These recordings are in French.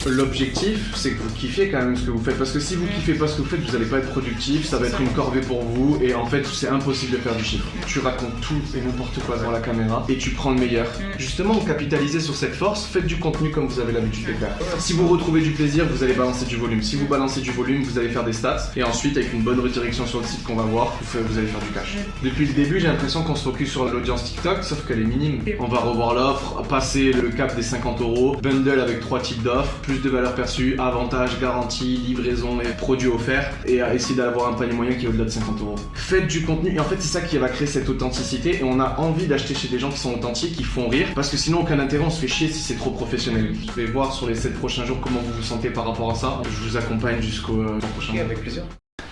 L'objectif, c'est que vous kiffiez quand même ce que vous faites, parce que si vous kiffez pas ce que vous faites, vous allez pas être productif, ça va être une corvée pour vous, et en fait, c'est impossible de faire du chiffre. Tu racontes tout et n'importe quoi devant la caméra, et tu prends le meilleur. Justement, capitalisez sur cette force, faites du contenu comme vous avez l'habitude de faire. Si vous retrouvez du plaisir, vous allez balancer du volume. Si vous balancez du volume, vous allez faire des stats, et ensuite, avec une bonne redirection sur le site qu'on va voir, vous allez faire du cash. Depuis le début, j'ai l'impression qu'on se focus sur l'audience TikTok, sauf qu'elle est minime. On va revoir l'offre, passer le cap des 50 €, bundle avec 3 types d'offres, plus de valeur perçue, avantages, garantie, livraison et produits offerts, et à essayer d'avoir un panier moyen qui est au-delà de 50 €. Faites du contenu, et en fait c'est ça qui va créer cette authenticité, et on a envie d'acheter chez des gens qui sont authentiques, qui font rire, parce que sinon aucun intérêt, on se fait chier si c'est trop professionnel. Je vais voir sur les 7 prochains jours comment vous vous sentez par rapport à ça. Je vous accompagne jusqu'au prochain mois. Avec plaisir.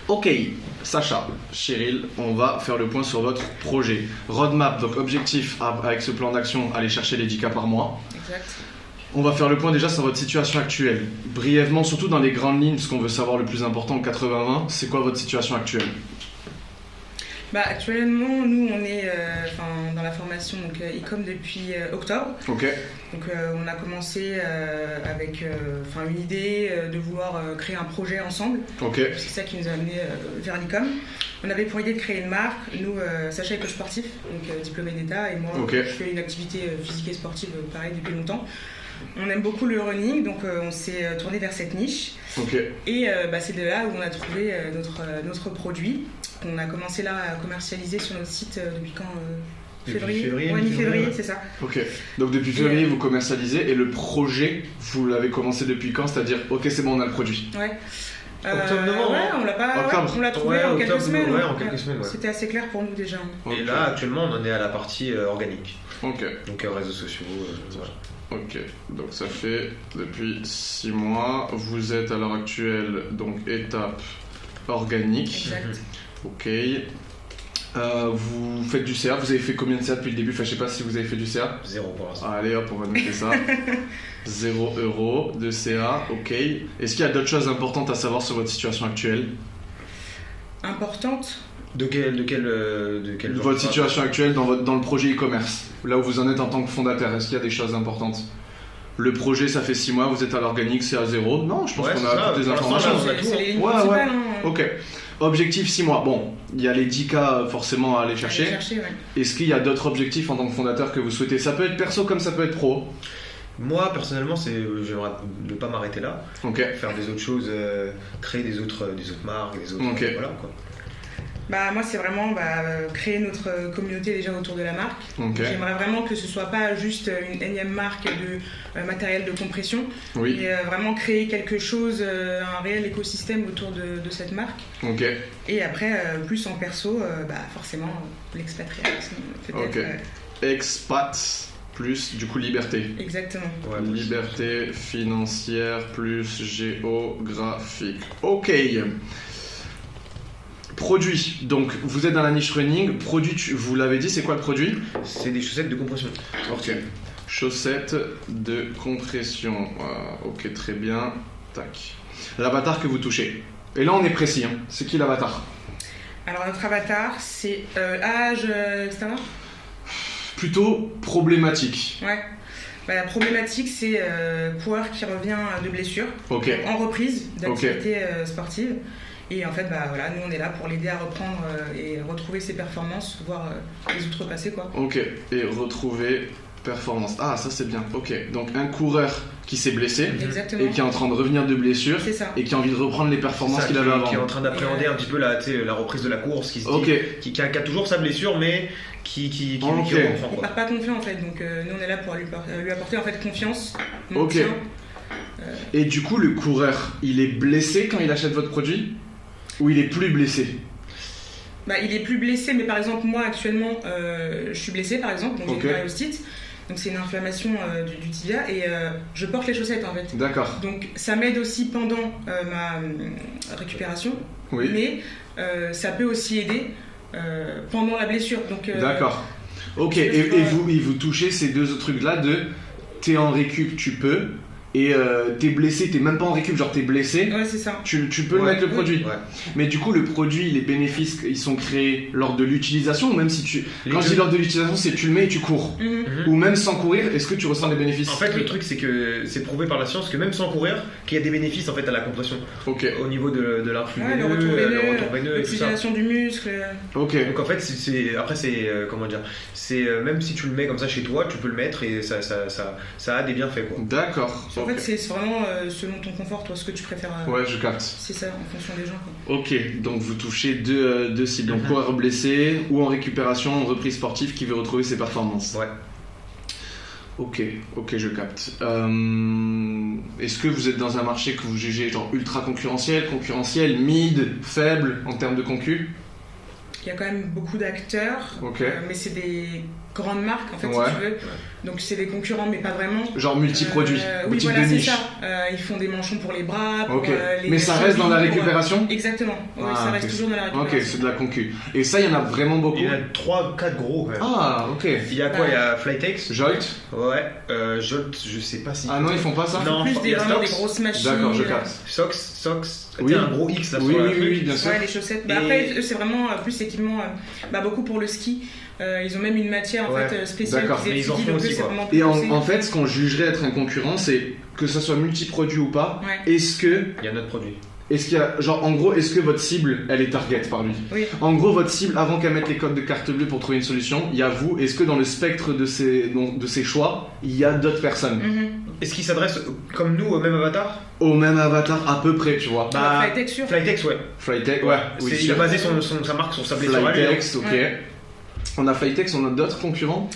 Ok, Sacha, Cheryl, on va faire le point sur votre projet. Roadmap, donc objectif avec ce plan d'action, aller chercher les 10K par mois. Exact. On va faire le point déjà sur votre situation actuelle. Brièvement, surtout dans les grandes lignes, parce qu'on veut savoir le plus important, 80-20, c'est quoi votre situation actuelle? Actuellement, nous, on est dans la formation e-com depuis octobre. Ok. Donc, on a commencé avec une idée de vouloir créer un projet ensemble. Ok. C'est ça qui nous a amené vers l'e-com. On avait pour idée de créer une marque. Nous, Sacha est coach sportif, donc diplômé d'État, et moi, je fais une activité physique et sportive pareil depuis longtemps. On aime beaucoup le running, donc on s'est tourné vers cette niche. Okay. Et c'est de là où on a trouvé notre produit, qu'on a commencé là à commercialiser sur notre site depuis quand Février. Ouais, mi-février, c'est ça. Ok, donc depuis février vous commercialisez, et le projet, vous l'avez commencé depuis quand? C'est-à-dire, ok c'est bon, on a le produit. Ouais. Octobre-novembre, on l'a pas. Octobre. On l'a trouvé en quelques semaines. Ouais, en quelques semaines. Ouais. C'était assez clair pour nous déjà. Et là, actuellement, on en est à la partie organique. Ok. Donc réseaux sociaux. Voilà. Ok, donc ça fait depuis 6 mois. Vous êtes à l'heure actuelle, donc étape organique. Exact. Ok. Vous faites du CA, vous avez fait combien de CA depuis le début? Enfin, je sais pas si vous avez fait du CA. 0 pour l'instant. Allez hop, on va noter ça. 0 € de CA, ok. Est-ce qu'il y a d'autres choses importantes à savoir sur votre situation actuelle? Importante? De quel genre? Votre situation actuelle dans le projet e-commerce, là où vous en êtes en tant que fondateur, est-ce qu'il y a des choses importantes? Le projet, ça fait 6 mois, vous êtes à l'organique, c'est à 0. Non, je pense qu'on a toutes les informations. C'est les lignes Ouais. principales. Ok. Objectif 6 mois. Bon, il y a les 10K forcément à aller chercher. Ouais. Est-ce qu'il y a d'autres objectifs en tant que fondateur que vous souhaitez? Ça peut être perso comme ça peut être pro. Moi, personnellement, j'aimerais ne pas m'arrêter là. Ok. Faire des autres choses, créer des autres marques, des autres. Ok. Voilà quoi. Moi, c'est vraiment créer notre communauté déjà autour de la marque. Ok. J'aimerais vraiment que ce soit pas juste une énième marque de matériel de compression, Oui. mais vraiment créer quelque chose, un réel écosystème autour de cette marque. Ok. Et après, plus en perso, forcément, l'expatriation. Ok. Expat plus du coup liberté. Exactement. Ouais, Liberté financière plus géographique. Ok. Produit, donc vous êtes dans la niche running. Produit, vous l'avez dit, c'est quoi le produit? C'est des chaussettes de compression. Ok. Chaussettes de compression. Ok, très bien. Tac. L'avatar que vous touchez. Et là, on est précis. Hein. C'est qui l'avatar? Alors, notre avatar, c'est âge, etc. Plutôt problématique. Ouais. La problématique, c'est coureur qui revient de blessure, Ok. en reprise d'activité sportive. Et en fait, nous on est là pour l'aider à reprendre et retrouver ses performances, voire les outrepasser quoi. Ok, et retrouver performance. Ah, ça c'est bien. Ok, donc un coureur qui s'est blessé. Exactement. Et qui est en train de revenir de blessure. C'est ça. Et qui a envie de reprendre les performances qu'il avait avant. Qui est en train d'appréhender un petit peu la reprise de la course, qui a toujours sa blessure, mais qui reprend. Il part pas confiant en fait, donc nous on est là pour lui apporter en fait confiance. Ok. Et du coup, le coureur, il est blessé quand il achète votre produit? Ou il est plus blessé? Il est plus blessé, mais par exemple, moi actuellement, je suis blessé par exemple, donc j'ai une myostite, donc c'est une inflammation du tibia, et je porte les chaussettes en fait. D'accord. Donc ça m'aide aussi pendant ma récupération, mais ça peut aussi aider pendant la blessure. D'accord. Ok, et vous touchez ces deux trucs-là de t'es en récup, tu peux. et t'es blessé, t'es même pas en récup, genre t'es blessé, ouais, c'est ça. Tu peux mettre le produit. Ouais. Mais du coup, le produit, les bénéfices, ils sont créés lors de l'utilisation, ou même si tu... Quand je dis lors de l'utilisation, c'est tu le mets et tu cours. Ou même sans courir, est-ce que tu ressens des bénéfices? En fait, le truc, c'est que c'est prouvé par la science que même sans courir, qu'il y a des bénéfices en fait à la compression. Au niveau de l'influx veineux, le retour veineux et tout ça. L'oxygénation du muscle. Donc en fait, comment dire, c'est même si tu le mets comme ça chez toi, tu peux le mettre et ça a des bienfaits, quoi. D'accord. En fait, c'est vraiment selon ton confort, toi, ce que tu préfères. Ouais, je capte. C'est ça, en fonction des gens, quoi. Ok, donc vous touchez deux cibles, donc coureur blessé ou en récupération, en reprise sportive qui veut retrouver ses performances. Ouais. Ok, je capte. Est-ce que vous êtes dans un marché que vous jugez genre ultra concurrentiel, mid, faible en termes de concu? Il y a quand même beaucoup d'acteurs, mais c'est des grandes marques en fait, si tu veux. Donc c'est des concurrents, mais pas vraiment. Genre multi-produits, oui, type voilà, de niche. c'est ça. Ils font des manchons pour les bras, pour les... Mais ça reste dans la récupération? Exactement, ça reste toujours dans la récupération. Ok, c'est de la concu. Et ça, il y en a vraiment beaucoup? Il y en a 3-4 gros, quand même. Ah, ok. Il y a quoi? Il y a Flytex. Jolt? Ouais, Jolt, je sais pas si... Ah non, ils font pas ça? Non, plus des grosses machines. D'accord, je capte. Sox. Oui. Un gros X là. Oui, bien sûr. Ouais, les chaussettes. Après, c'est vraiment plus équipement, beaucoup pour le ski. Ils ont même une matière en fait spéciale. D'accord. Mais ils en font aussi, quoi. Et en fait, ce qu'on jugerait être un concurrent, c'est que ça soit multi-produit ou pas. Est-ce que il y a notre produit? Est-ce qu'il y a, genre, en gros, est-ce que votre cible, elle est target par lui? Oui. En gros, votre cible, avant qu'elle mette les codes de carte bleue pour trouver une solution, il y a vous. Est-ce que dans le spectre de ces choix, il y a d'autres personnes? Est-ce qu'ils s'adressent comme nous au même avatar? Au même avatar, à peu près, tu vois. Flytex, sûr. Flytex, ouais. Flytex, ouais. Oui, il a basé sa marque sur sablé sur Flytex, ok. On a Flytex, on a d'autres concurrents?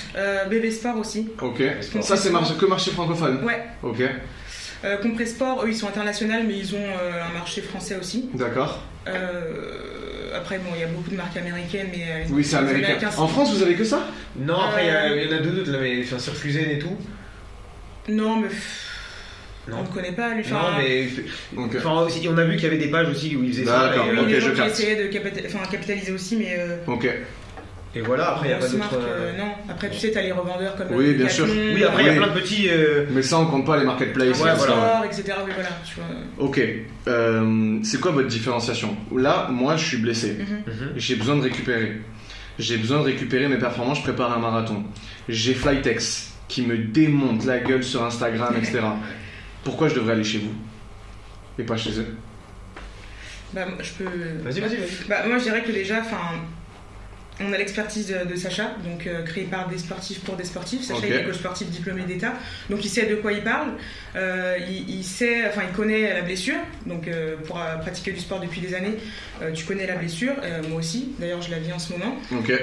BB Sport aussi. Ok. Ça, c'est que marché francophone? Ouais. Ok. Compressport, eux, ils sont internationaux, mais ils ont un marché français aussi. D'accord. Après, bon, il y a beaucoup de marques américaines, mais... oui, c'est américain. En France, vous avez que ça? Non, après, il y en a deux autres, là, mais sur Fusen et tout. Non, mais... On ne connaît pas, lui. Non, mais... aussi, on a vu qu'il y avait des pages aussi où ils faisaient ça. D'accord, ok, je capte. Qui essayaient de capitaliser aussi, mais... Ok. Et voilà, après il n'y a pas d'autres... non, après tu sais, t'as les revendeurs comme... Oui, bien sûr. Oui, après il y a plein de petits... Mais ça, on compte pas les marketplaces. Ouais, voilà. Etc. Oui, voilà, tu vois. Ok. C'est quoi votre différenciation? Là, moi, je suis blessé. J'ai besoin de récupérer. J'ai besoin de récupérer mes performances, je prépare un marathon. J'ai Flytex qui me démonte la gueule sur Instagram, etc. Pourquoi je devrais aller chez vous et pas chez eux? Je peux... Vas-y. Moi, je dirais que déjà, on a l'expertise de Sacha, donc créé par des sportifs pour des sportifs. Sacha, il est coach sportif diplômé d'État, donc il sait de quoi il parle. Il connaît la blessure, donc pour pratiquer du sport depuis des années, tu connais la blessure, moi aussi, d'ailleurs je la vis en ce moment.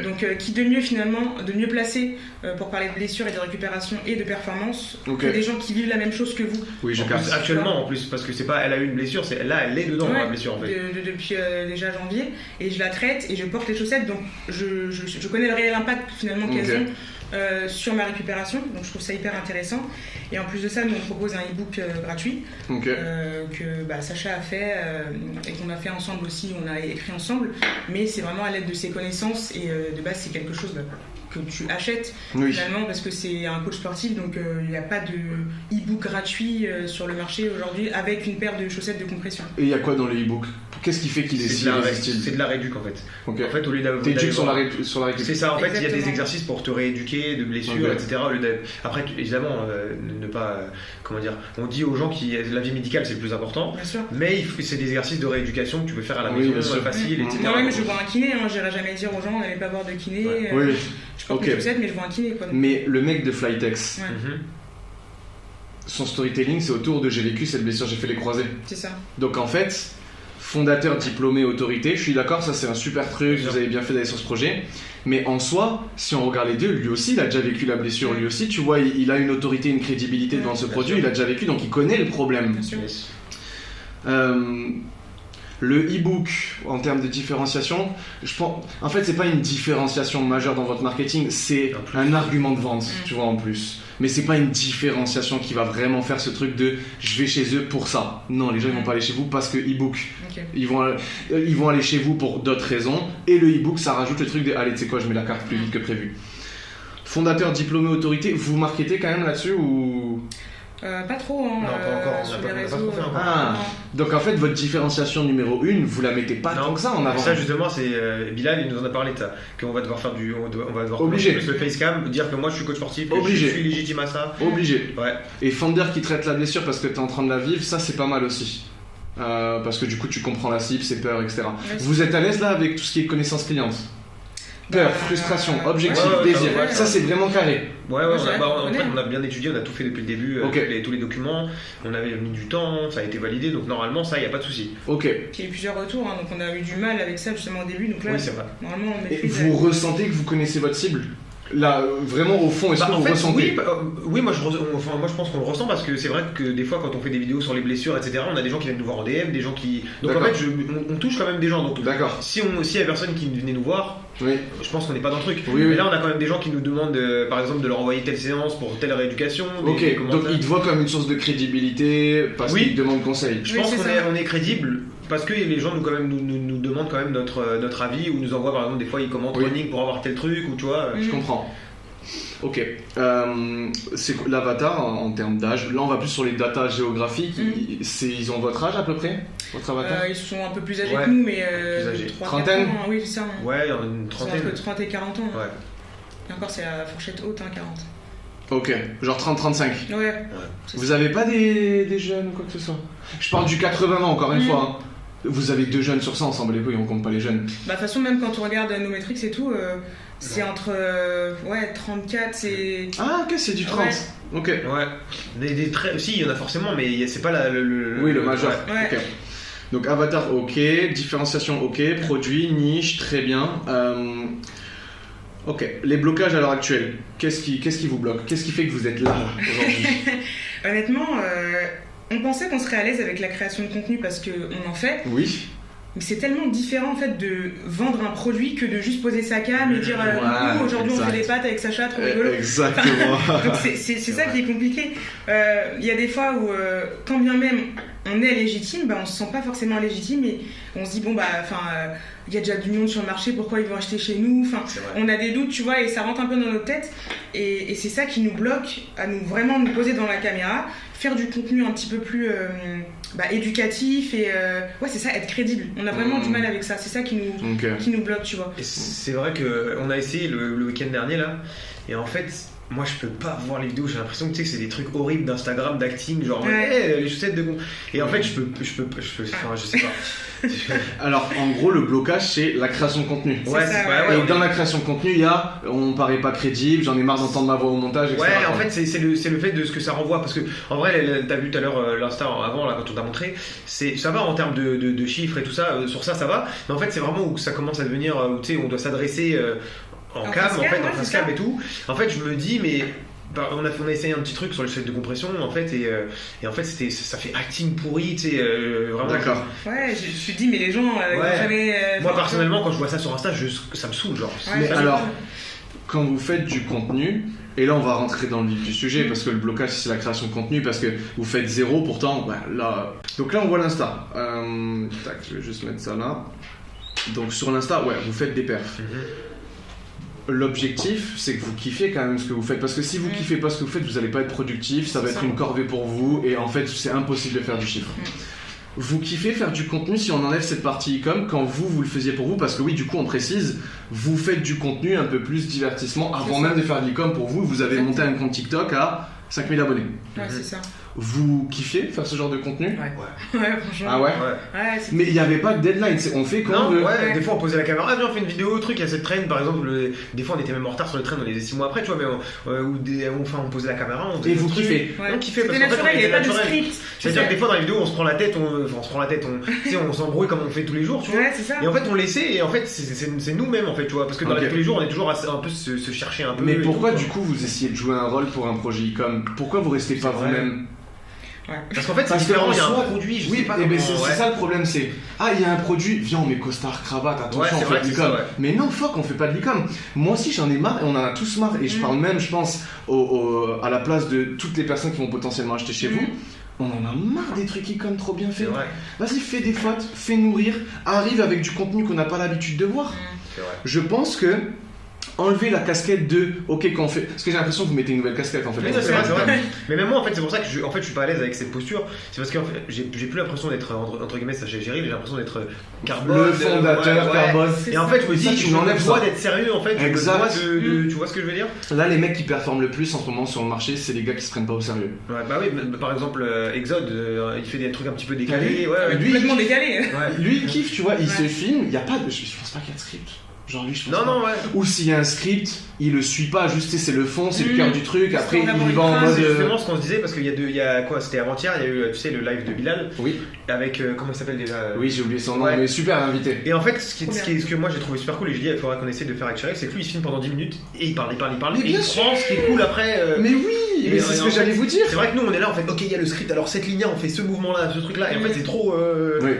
Donc qui de mieux finalement, de mieux placé pour parler de blessure et de récupération et de performance que des gens qui vivent la même chose que vous. Oui, je capte. Actuellement en plus, parce que c'est pas elle a eu une blessure, elle est dedans la blessure en fait. Depuis déjà janvier, et je la traite et je porte les chaussettes, donc je connais le réel impact finalement qu'elles ont sur ma récupération, donc je trouve ça hyper intéressant. Et en plus de ça, nous on propose un e-book gratuit que Sacha a fait et qu'on a fait ensemble aussi, on a écrit ensemble, mais c'est vraiment à l'aide de ses connaissances et de base c'est quelque chose que tu achètes finalement parce que c'est un coach sportif, donc il n'y a pas de e-book gratuit sur le marché aujourd'hui avec une paire de chaussettes de compression. Et il y a quoi dans le e-book? Qu'est-ce qui fait qu'il est si irrésistible? C'est de la réduc en fait. En fait, au lieu d'avoir... T'éduques sur la récup. C'est ça, en fait, il y a des exercices pour te rééduquer de blessures, etc. Après, évidemment, ne pas... comment dire, on dit aux gens que la vie médicale c'est le plus important, mais c'est des exercices de rééducation que tu peux faire à la maison, facile, etc. Non, mais je vois un kiné, j'irai jamais dire aux gens n'allez pas voir de kiné. Je porte mes chaussettes, mais je vois un kiné. Mais le mec de Flytex, son storytelling c'est autour de j'ai vécu cette blessure, j'ai fait les croisés. C'est ça. Donc en fait, fondateur, diplômé, autorité, je suis d'accord, ça c'est un super truc, vous avez bien fait d'aller sur ce projet. Mais en soi, si on regarde les deux, lui aussi il a déjà vécu la blessure, lui aussi tu vois, il a une autorité, une crédibilité devant ce produit, il a déjà vécu, donc il connaît le problème. Bien sûr. Le e-book, en termes de différenciation, je pense, en fait, c'est pas une différenciation majeure dans votre marketing, c'est un argument de vente, tu vois, en plus. Mais c'est pas une différenciation qui va vraiment faire ce truc de je vais chez eux pour ça. Non, les gens ils vont pas aller chez vous parce que e-book. Ils vont aller chez vous pour d'autres raisons. Et le e-book, ça rajoute le truc de allez, tu sais quoi, je mets la carte plus vite que prévu. Fondateur, diplômé, autorité, vous marketez quand même là-dessus ou... Pas trop, hein. Non, pas encore, sur on les n'a pas réseaux. trop fait encore. Ah, donc en fait, votre différenciation numéro 1, vous la mettez pas tant que ça en avant. Ça, justement, c'est Bilal, il nous en a parlé de ça. Qu'on va devoir faire on va devoir Obligé. plus le facecam, dire que moi je suis coach sportif, que Obligé. je suis légitime à ça. Obligé. Ouais. Et Fender qui traite la blessure parce que t'es en train de la vivre, ça c'est pas mal aussi. Parce que du coup, tu comprends la cible, ses peurs, etc. Ouais, vous êtes à l'aise là avec tout ce qui est connaissance cliente? Peur, frustration, objectif, désir, ça c'est vraiment carré. Ouais, en fait on a bien étudié, on a tout fait depuis le début, tous les documents, on avait mis du temps, ça a été validé, donc normalement ça, il n'y a pas de souci. Ok. Il y a eu plusieurs retours, hein, donc on a eu du mal avec ça justement au début, donc là, oui, c'est vrai. Normalement on Et maîtrise. vous ressentez que vous connaissez votre cible? Là, vraiment au fond, est-ce que vous ressentez? Oui, moi je pense qu'on le ressent parce que c'est vrai que des fois quand on fait des vidéos sur les blessures, etc., on a des gens qui viennent nous voir en DM, des gens qui... Donc en fait, on touche quand même des gens. Donc s'il y a personne qui venait nous voir, oui. Je pense qu'on n'est pas dans le truc. Oui, mais là, on a quand même des gens qui nous demandent, par exemple, de leur envoyer telle séance pour telle rééducation. Ok, donc ils te voient comme une source de crédibilité parce qu'ils te demandent conseil. Je pense qu'on est crédible parce que les gens nous demandent quand même notre avis ou nous envoient par exemple des fois ils commentent running pour avoir tel truc ou tu vois. Je comprends. Ok. C'est l'avatar en termes d'âge. Là, on va plus sur les datas géographiques. Ils ont votre âge à peu près, votre avatar? Ils sont un peu plus âgés que nous, mais trentaine. Oui, c'est ça. Ouais, une trentaine. Entre 30 et 40 ans. Ouais. Et encore, c'est la fourchette haute, 40. Ok, genre 30-35. Ouais. Vous avez pas des jeunes ou quoi que ce soit? Je parle du 80 ans encore une fois. Hein. Vous avez 2 jeunes sur 100, on s'en bat les couilles, on compte pas les jeunes. Bah, de toute façon, même quand on regarde nos métriques et tout, c'est entre 34, c'est... Ah, ok, c'est du 30. Ouais. Ok. Ouais. Si, il y en a forcément, mais c'est pas le majeur. Ouais. Ok. Donc avatar, ok. Différenciation, ok. Produit, niche, très bien. Ok. Les blocages à l'heure actuelle, qu'est-ce qui vous bloque? Qu'est-ce qui fait que vous êtes là aujourd'hui? Honnêtement, on pensait qu'on serait à l'aise avec la création de contenu parce qu'on en fait. Oui. Mais c'est tellement différent en fait de vendre un produit que de juste poser sa cam et dire aujourd'hui on fait des pâtes avec Sacha, trop rigolo. Exactement. Donc c'est ça qui est compliqué. Il y a des fois où quand bien même on est légitime, on se sent pas forcément légitime et on se dit il y a déjà du monde sur le marché, pourquoi ils vont acheter chez nous? On a des doutes, tu vois, et ça rentre un peu dans notre tête et c'est ça qui nous bloque à vraiment nous poser dans la caméra, faire du contenu un petit peu plus éducatif et c'est ça, être crédible. On a vraiment du mal avec ça, c'est ça qui nous bloque, tu vois. Et c'est vrai qu'on a essayé le week-end dernier là, et en fait moi je peux pas voir les vidéos, j'ai l'impression que c'est des trucs horribles d'Instagram, d'acting, genre les chaussettes de con. Et en fait je sais pas. Alors en gros le blocage c'est la création de contenu. Et dans la création de contenu il y a on paraît pas crédible, j'en ai marre d'entendre ma voix au montage, etc. Ouais, en fait c'est le fait de ce que ça renvoie, parce que en vrai t'as vu tout à l'heure l'Insta avant là quand on t'a montré, ça va en termes de chiffres et tout ça, sur ça va, mais en fait c'est vraiment où ça commence à devenir où tu sais on doit s'adresser en cam, en fait, en face cam et tout. En fait, je me dis, mais on a essayé un petit truc sur le site de compression, en fait, et en fait, ça fait acting pourri, tu sais, vraiment. D'accord. Ouais, je me suis dit, mais les gens, jamais. Moi, personnellement, quand je vois ça sur Insta, ça me saoule, genre. Mais alors, quand vous faites du contenu, et là, on va rentrer dans le vif du sujet, parce que le blocage, c'est la création de contenu, parce que vous faites 0, pourtant, là. Donc là, on voit l'Insta. Je vais juste mettre ça là. Donc sur l'Insta, vous faites des perfs. L'objectif, c'est que vous kiffiez quand même ce que vous faites, parce que si vous kiffez pas ce que vous faites, vous allez pas être productif, ça va être une corvée pour vous, et en fait, c'est impossible de faire du chiffre. Vous kiffez faire du contenu si on enlève cette partie e-com quand vous le faisiez pour vous, parce que oui, du coup, on précise, vous faites du contenu un peu plus divertissement avant même de faire de l'e-com pour vous. Vous avez monté un compte TikTok à 5000 abonnés. Ouais, c'est ça. Vous kiffiez faire ce genre de contenu? Ouais, franchement. Ah ouais? Mais il n'y avait pas de deadline, on fait quand on veut. Des fois on posait la caméra, viens on fait une vidéo, truc, il y a cette traîne par exemple, des fois on était même en retard sur les trains, on les faisait 6 mois après, tu vois, mais on posait la caméra, et vous kiffez? On kiffait parce qu'en fait il n'y avait pas de script. C'est-à-dire que des fois dans les vidéos on se prend la tête, on s'embrouille comme on fait tous les jours, tu vois. Ouais, c'est ça. Et en fait on laissait, et en fait c'est nous-mêmes en fait, tu vois, parce que dans la vie tous les jours on est toujours un peu se chercher un peu. Mais pourquoi du coup vous essayez de jouer un rôle pour un projet e-com? Pourquoi vous restez pas vous-même? Parce qu'en fait c'est différent, il y a un produit, je sais pas. C'est ça le problème, c'est il y a un produit, viens on met costard, cravate, attention on fait de l'e-com. Mais non, on fait pas de l'e-com. Moi aussi j'en ai marre, et on en a tous marre, et je parle même, je pense, à la place de toutes les personnes qui vont potentiellement acheter chez vous. On en a marre des trucs e-com trop bien faits. Vas-y, fais des fautes, fais nourrir, arrive avec du contenu qu'on n'a pas l'habitude de voir. Je pense que enlevez la casquette de ok quand on fait, parce que j'ai l'impression que vous mettez une nouvelle casquette en fait. Oui, c'est vrai. Mais même moi en fait c'est pour ça que je suis pas à l'aise avec cette posture. C'est parce que en fait, j'ai plus l'impression d'être entre guillemets Sacha Géry, j'ai l'impression d'être Carbone, le fondateur Carbone. Et en fait je me dis tu m'enlèves ça d'être sérieux en fait. Exact. Tu vois ce que je veux dire? Là les mecs qui performent le plus en ce moment sur le marché, c'est les gars qui se prennent pas au sérieux. Ouais, bah oui, par exemple Exode, il fait des trucs un petit peu décalés. Lui complètement décalé. Lui il kiffe, tu vois, il se filme, il y a pas de, je pense pas qu'il y a de script. Genre lui, je pense non, ouais. Ou s'il y a un script, il le suit pas, juste c'est le fond, c'est le cœur du truc, après il va en mode. C'est justement ce qu'on se disait parce qu'il y a quoi, c'était avant-hier, il y a eu, tu sais, le live de Bilal. Oui. Avec, comment il s'appelle déjà Oui, j'ai oublié son nom, mais super invité. Et en fait, ce que moi j'ai trouvé super cool, et j'ai dit, il faudrait qu'on essaie de faire avec Chérif, c'est que lui il se filme pendant 10 minutes, et il parle, et il prend ce qui est cool après. Mais oui, mais c'est ce que j'allais vous dire. C'est vrai que nous on est là, en fait, ok, il y a le script, alors cette ligne, on fait ce mouvement-là, ce truc-là, et en fait c'est trop. Oui.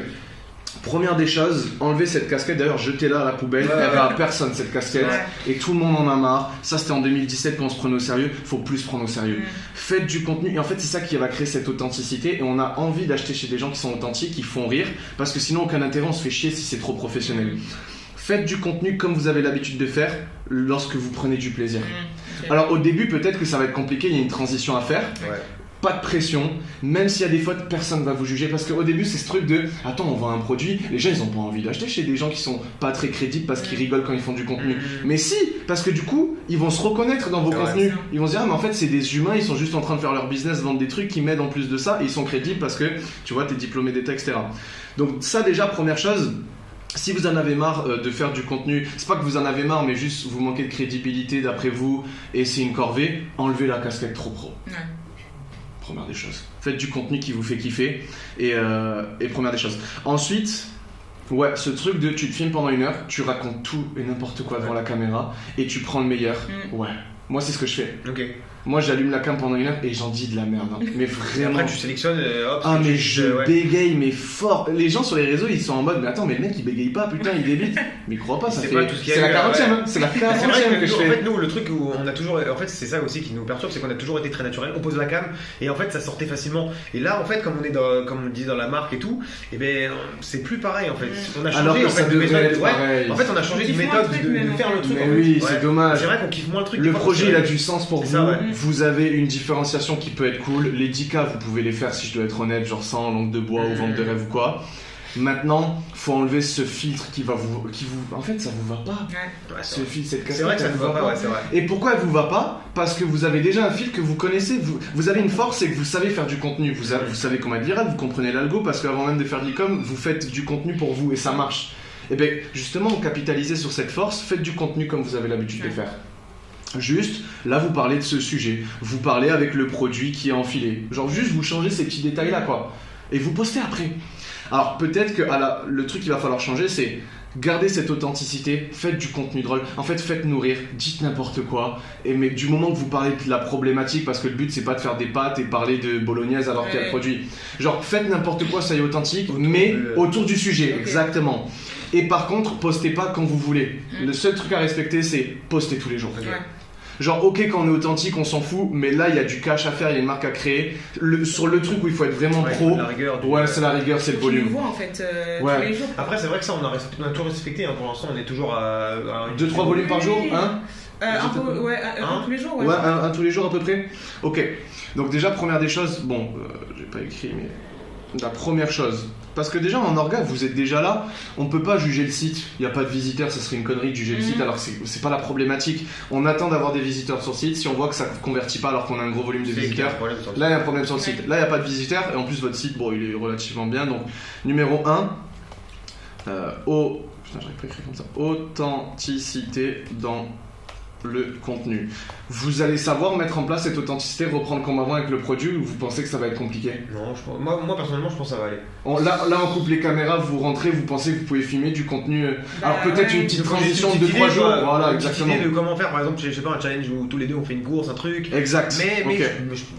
Première des choses, enlevez cette casquette, d'ailleurs jetez-la à la poubelle, il n'y avait à personne cette casquette, et tout le monde en a marre. Ça c'était en 2017 quand on se prenait au sérieux, faut plus se prendre au sérieux. Faites du contenu, et en fait c'est ça qui va créer cette authenticité, et on a envie d'acheter chez des gens qui sont authentiques, qui font rire, parce que sinon aucun intérêt, on se fait chier si c'est trop professionnel. Faites du contenu comme vous avez l'habitude de faire lorsque vous prenez du plaisir. Alors au début peut-être que ça va être compliqué, il y a une transition à faire. Pas de pression, même s'il y a des fautes, personne va vous juger parce qu'au début c'est ce truc de attends, on vend un produit, les gens ils ont pas envie d'acheter chez des gens qui sont pas très crédibles parce qu'ils rigolent quand ils font du contenu. Mais si, parce que du coup ils vont se reconnaître dans vos contenus, ils vont se dire ah, mais en fait c'est des humains, ils sont juste en train de faire leur business, vendre des trucs qui m'aident en plus de ça et ils sont crédibles parce que tu vois t'es diplômé d'État, etc. Donc ça déjà première chose. Si vous en avez marre de faire du contenu, c'est pas que vous en avez marre, mais juste vous manquez de crédibilité d'après vous et c'est une corvée, enlevez la casquette trop pro. Première des choses. Faites du contenu qui vous fait kiffer et première des choses. Ensuite, ce truc de tu te filmes pendant 1 heure, tu racontes tout et n'importe quoi devant la caméra et tu prends le meilleur. Moi c'est ce que je fais. Moi j'allume la cam pendant 1 heure et j'en dis de la merde. Mais vraiment. Et après tu sélectionnes. Mais je bégaye mais fort. Les gens sur les réseaux ils sont en mode mais attends mais le mec il bégaye pas putain il débite. Mais il croit pas ça fait. C'est la 40e c'est la 40e que je fais. En fait nous le truc où on a toujours en fait c'est ça aussi qui nous perturbe c'est qu'on a toujours été très naturel. On pose la cam et en fait ça sortait facilement. Et là en fait comme on dit dans la marque et tout et ben c'est plus pareil en fait. On a changé en fait de méthode. En fait on a changé de méthode de faire le truc. Mais oui c'est dommage. C'est vrai qu'on kiffe moins le truc. Le projet il a du sens pour vous. Vous avez une différenciation qui peut être cool. Les 10K, vous pouvez les faire si je dois être honnête, genre sans langue de bois ou vente de rêve ou quoi. Maintenant, faut enlever ce filtre qui vous. En fait, ça vous va pas. Ce filtre, cette casquette. C'est vrai que ça vous va pas, c'est vrai. Et pourquoi elle vous va pas? Parce que vous avez déjà un filtre que vous connaissez. Vous avez une force, c'est que vous savez faire du contenu. Vous savez comment être viral, vous comprenez l'algo, parce qu'avant même de faire de l'e-com, vous faites du contenu pour vous et ça marche. Et bien, justement, capitalisez sur cette force, faites du contenu comme vous avez l'habitude de faire. Juste, là vous parlez de ce sujet, vous parlez avec le produit qui est enfilé. Genre juste vous changez ces petits détails là quoi. Et vous postez après. Alors peut-être que le truc qu'il va falloir changer c'est gardez cette authenticité, faites du contenu drôle, en fait faites nourrir, dites n'importe quoi. Mais du moment que vous parlez de la problématique, parce que le but c'est pas de faire des pâtes et parler de bolognaise alors qu'il y a le produit. Genre faites n'importe quoi, soyez authentique, mais autour du sujet, exactement. Et par contre, postez pas quand vous voulez. Le seul truc à respecter c'est poster tous les jours. Genre ok quand on est authentique on s'en fout mais là il y a du cash à faire, il y a une marque à créer sur le truc où il faut être vraiment pro. C'est la rigueur, c'est le volume. Tu le vois en fait tous les jours. Après c'est vrai que ça on a tout respecté pour l'instant on est toujours à 2-3 volumes par jour un tous les jours un tous les jours à peu près. Ok donc déjà première des choses j'ai pas écrit mais la première chose, parce que déjà en orga vous êtes déjà là, on peut pas juger le site, il n'y a pas de visiteurs, ça serait une connerie de juger le site alors que c'est pas la problématique. On attend d'avoir des visiteurs sur le site, si on voit que ça convertit pas alors qu'on a un gros volume de visiteurs, là il y a un problème sur le site, là il n'y a pas de visiteurs et en plus votre site il est relativement bien. Donc numéro 1, j'aurais pas écrit comme ça, authenticité dans le contenu. Vous allez savoir mettre en place cette authenticité, reprendre comme avant avec le produit ou vous pensez que ça va être compliqué? Non, moi personnellement je pense que ça va aller. Là on coupe les caméras, vous rentrez, vous pensez que vous pouvez filmer du contenu. Alors peut-être une petite transition de 2-3 jours. Voilà, exactement. Une idée de comment faire par exemple, je sais pas, un challenge où tous les deux on fait une course, un truc. Exact. Mais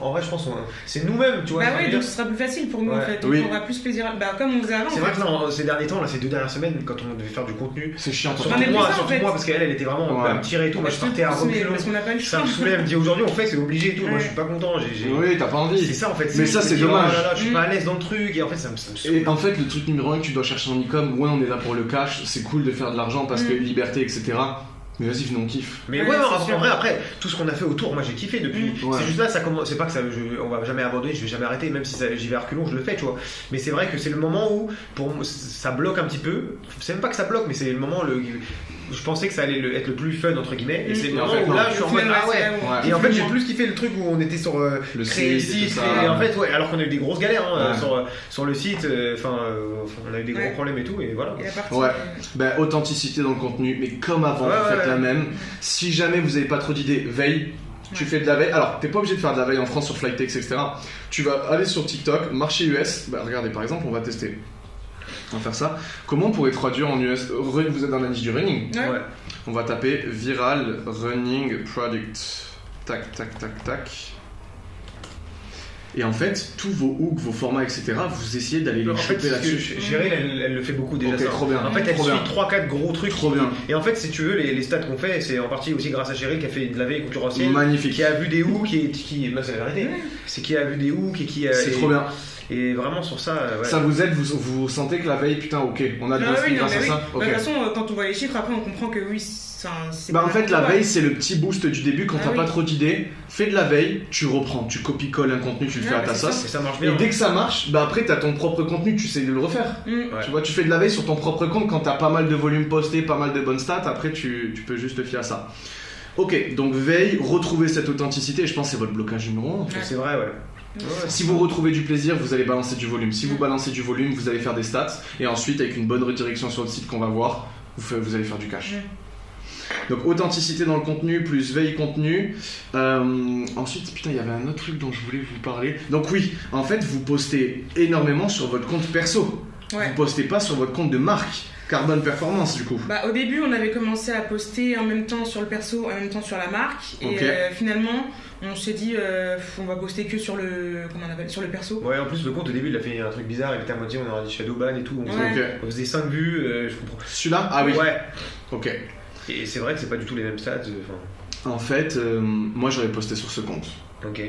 en vrai je pense c'est nous-mêmes, tu vois. Bah oui, donc ce sera plus facile pour nous en fait. On aura plus plaisir. Comme on faisait avant. C'est vrai que là, ces derniers temps, ces 2 dernières semaines, quand on devait faire du contenu, c'est chiant. Surtout moi parce qu'elle était vraiment tirée et tout. Moi je partais à parce qu'on n'a pas eu le choix. Ça me saoulait, elle me dit aujourd'hui on fait c'est obligé et tout, moi je suis pas content. Oui, t'as pas envie. C'est ça en fait. Mais ça c'est dommage. Je suis pas à l'aise dans le truc et en fait ça me saoule. Et en fait le truc numéro 1 que tu dois chercher en e-com, on est là pour le cash, c'est cool de faire de l'argent parce que liberté etc. Mais vas-y, venons, on kiffe. Mais ouais, en vrai, après, tout ce qu'on a fait autour, moi j'ai kiffé depuis. C'est juste là, ça commence. C'est pas que ça, on va jamais abandonner, je vais jamais arrêter, même si j'y vais à reculons, je le fais, tu vois. Mais c'est vrai que c'est le moment où, pour moi, ça bloque un petit peu. C'est même pas que ça bloque, mais c'est le moment je pensais que ça allait être le plus fun entre guillemets et c'est le moment où là je suis en mode et en fait j'ai plus kiffé le truc où on était sur le site et en fait alors qu'on a eu des grosses galères sur le site, on a eu des gros problèmes et tout et voilà. Ben authenticité dans le contenu, mais comme avant vous faites la même. Si jamais vous avez pas trop d'idées, veille. Tu fais de la veille, alors t'es pas obligé de faire de la veille en France sur Flytex etc. Tu vas aller sur TikTok, marché US, regardez par exemple on va tester. On va faire ça. Comment on pourrait traduire en US? Vous êtes dans la niche du running. On va taper viral running product. Tac, tac, tac, tac. Et en fait, tous vos hooks, vos formats, etc., vous essayez d'aller les choper là-dessus. Gérer, elle le fait beaucoup déjà. Okay, ça. Trop bien. En fait, elle suit 3-4 gros trucs. Trop bien. Et en fait, si tu veux, les stats qu'on fait, c'est en partie aussi grâce à Cheryl qui a fait de la veille concurrentielle. Magnifique. Qui a vu des hooks, c'est la vérité. C'est qui a vu des hooks et qui a. C'est trop bien. Et vraiment sur ça, ça vous aide, vous sentez que la veille, putain, ok, on a de l'inspi grâce à ça. De toute façon, quand on voit les chiffres, après on comprend que oui, c'est en fait, la veille, c'est le petit boost du début quand t'as pas trop d'idées. Fais de la veille, tu reprends, tu copies-colles un contenu, tu le fais à ta sauce. Et ça marche bien. Et dès que ça marche, après t'as ton propre contenu, tu sais de le refaire. Tu vois, tu fais de la veille sur ton propre compte quand t'as pas mal de volume posté, pas mal de bonnes stats, après tu peux juste te fier à ça. Ok, donc veille, retrouvez cette authenticité, et je pense que c'est votre blocage numéro 1. C'est vrai, si vous retrouvez du plaisir, vous allez balancer du volume. Si vous balancez du volume, vous allez faire des stats. Et ensuite, avec une bonne redirection sur le site qu'on va voir, vous allez faire du cash. Donc authenticité dans le contenu plus veille contenu. Ensuite, putain, il y avait un autre truc dont je voulais vous parler. Donc oui, en fait, vous postez énormément sur votre compte perso. Vous postez pas sur votre compte de marque. Carbone Performance du coup. Au début on avait commencé à poster en même temps sur le perso, en même temps sur la marque et finalement on s'est dit on va poster que sur le sur le perso. Ouais, en plus le compte au début il a fait un truc bizarre, il était à moitié, on a dit Shadowban et tout, on faisait 5 vues, je comprends. Celui-là? Ah oui. Ouais. Ok. Et c'est vrai que c'est pas du tout les mêmes stats. En fait, moi j'aurais posté sur ce compte. Ok.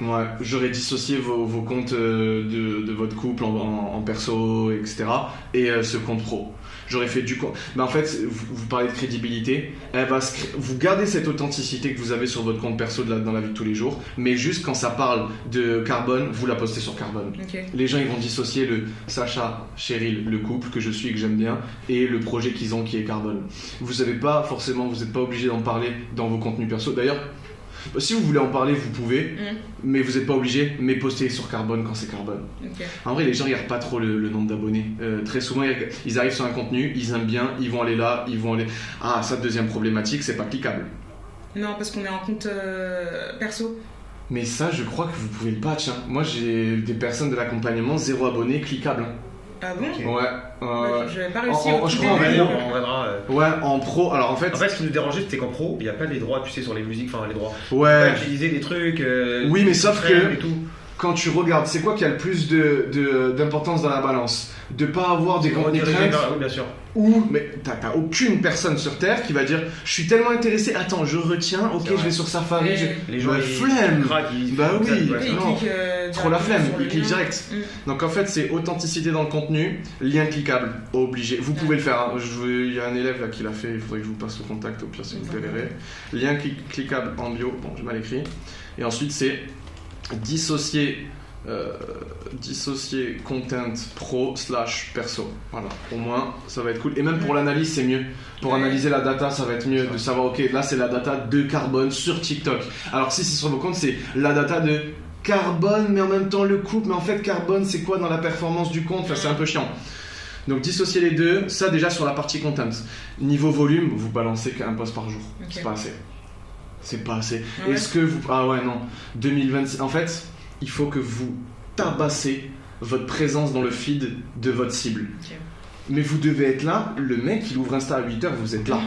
Ouais, j'aurais dissocié vos comptes de votre couple en perso, etc. et ce compte pro. J'aurais fait du compte. Mais en fait, vous parlez de crédibilité. Vous gardez cette authenticité que vous avez sur votre compte perso dans la vie de tous les jours, mais juste quand ça parle de Carbone, vous la postez sur Carbone. Les gens ils vont dissocier le Sacha, Cheryl, le couple que je suis et que j'aime bien, et le projet qu'ils ont qui est Carbone. Vous n'êtes pas obligé d'en parler dans vos contenus perso. D'ailleurs, si vous voulez en parler, vous pouvez, mais vous n'êtes pas obligé, mais postez sur Carbone quand c'est Carbone. En vrai, les gens ils regardent pas trop le nombre d'abonnés. Très souvent, ils arrivent sur un contenu, ils aiment bien, ils vont aller là, Ah, ça, deuxième problématique, c'est pas cliquable. Non, parce qu'on est en compte perso. Mais ça, je crois que vous pouvez le patch. Moi, j'ai des personnes de l'accompagnement, 0 abonnés, cliquable. Ah bon? Ouais. Je vais pas réussir je crois en pro. On verra. Ouais, en pro. Alors en fait, ce qui nous dérangeait, c'était qu'en pro, il n'y a pas les droits, tu sais, sur les musiques, enfin les droits. Ouais. On peut utiliser des trucs. Oui, mais sauf que et tout. Quand tu regardes, c'est quoi qui a le plus d'importance dans la balance? De pas avoir des contenus trends. Oui, bien sûr. Mais t'as aucune personne sur Terre qui va dire je suis tellement intéressé, attends, je retiens, ok, je vais sur Safari. Les gens, flemme. Bah oui, non. Trop la flemme, ils cliquent direct. Donc en fait, c'est authenticité dans le contenu, lien cliquable, obligé. Vous pouvez le faire. Hein. Il y a un élève là qui l'a fait, il faudrait que je vous passe le contact, au pire si vous verrez. Lien cliquable en bio, bon, j'ai mal écrit. Et ensuite, c'est dissocier content pro / perso. Voilà, au moins ça va être cool. Et même pour l'analyse, c'est mieux. Pour analyser la data, ça va être mieux de savoir, ok, là c'est la data de Carbone sur TikTok. Alors si c'est sur vos comptes, c'est la data de Carbone, mais en même temps le couple. Mais en fait, Carbone, c'est quoi dans la performance du compte? Enfin, c'est un peu chiant. Donc dissocier les deux, ça déjà sur la partie content. Niveau volume, vous balancez qu'un post par jour. Okay. C'est pas assez. C'est pas assez. Ouais. Est-ce que vous... Ah ouais, non. 2026... En fait, il faut que vous tabassez votre présence dans le feed de votre cible. Okay. Mais vous devez être là. Le mec, il ouvre Insta à 8h, vous êtes là.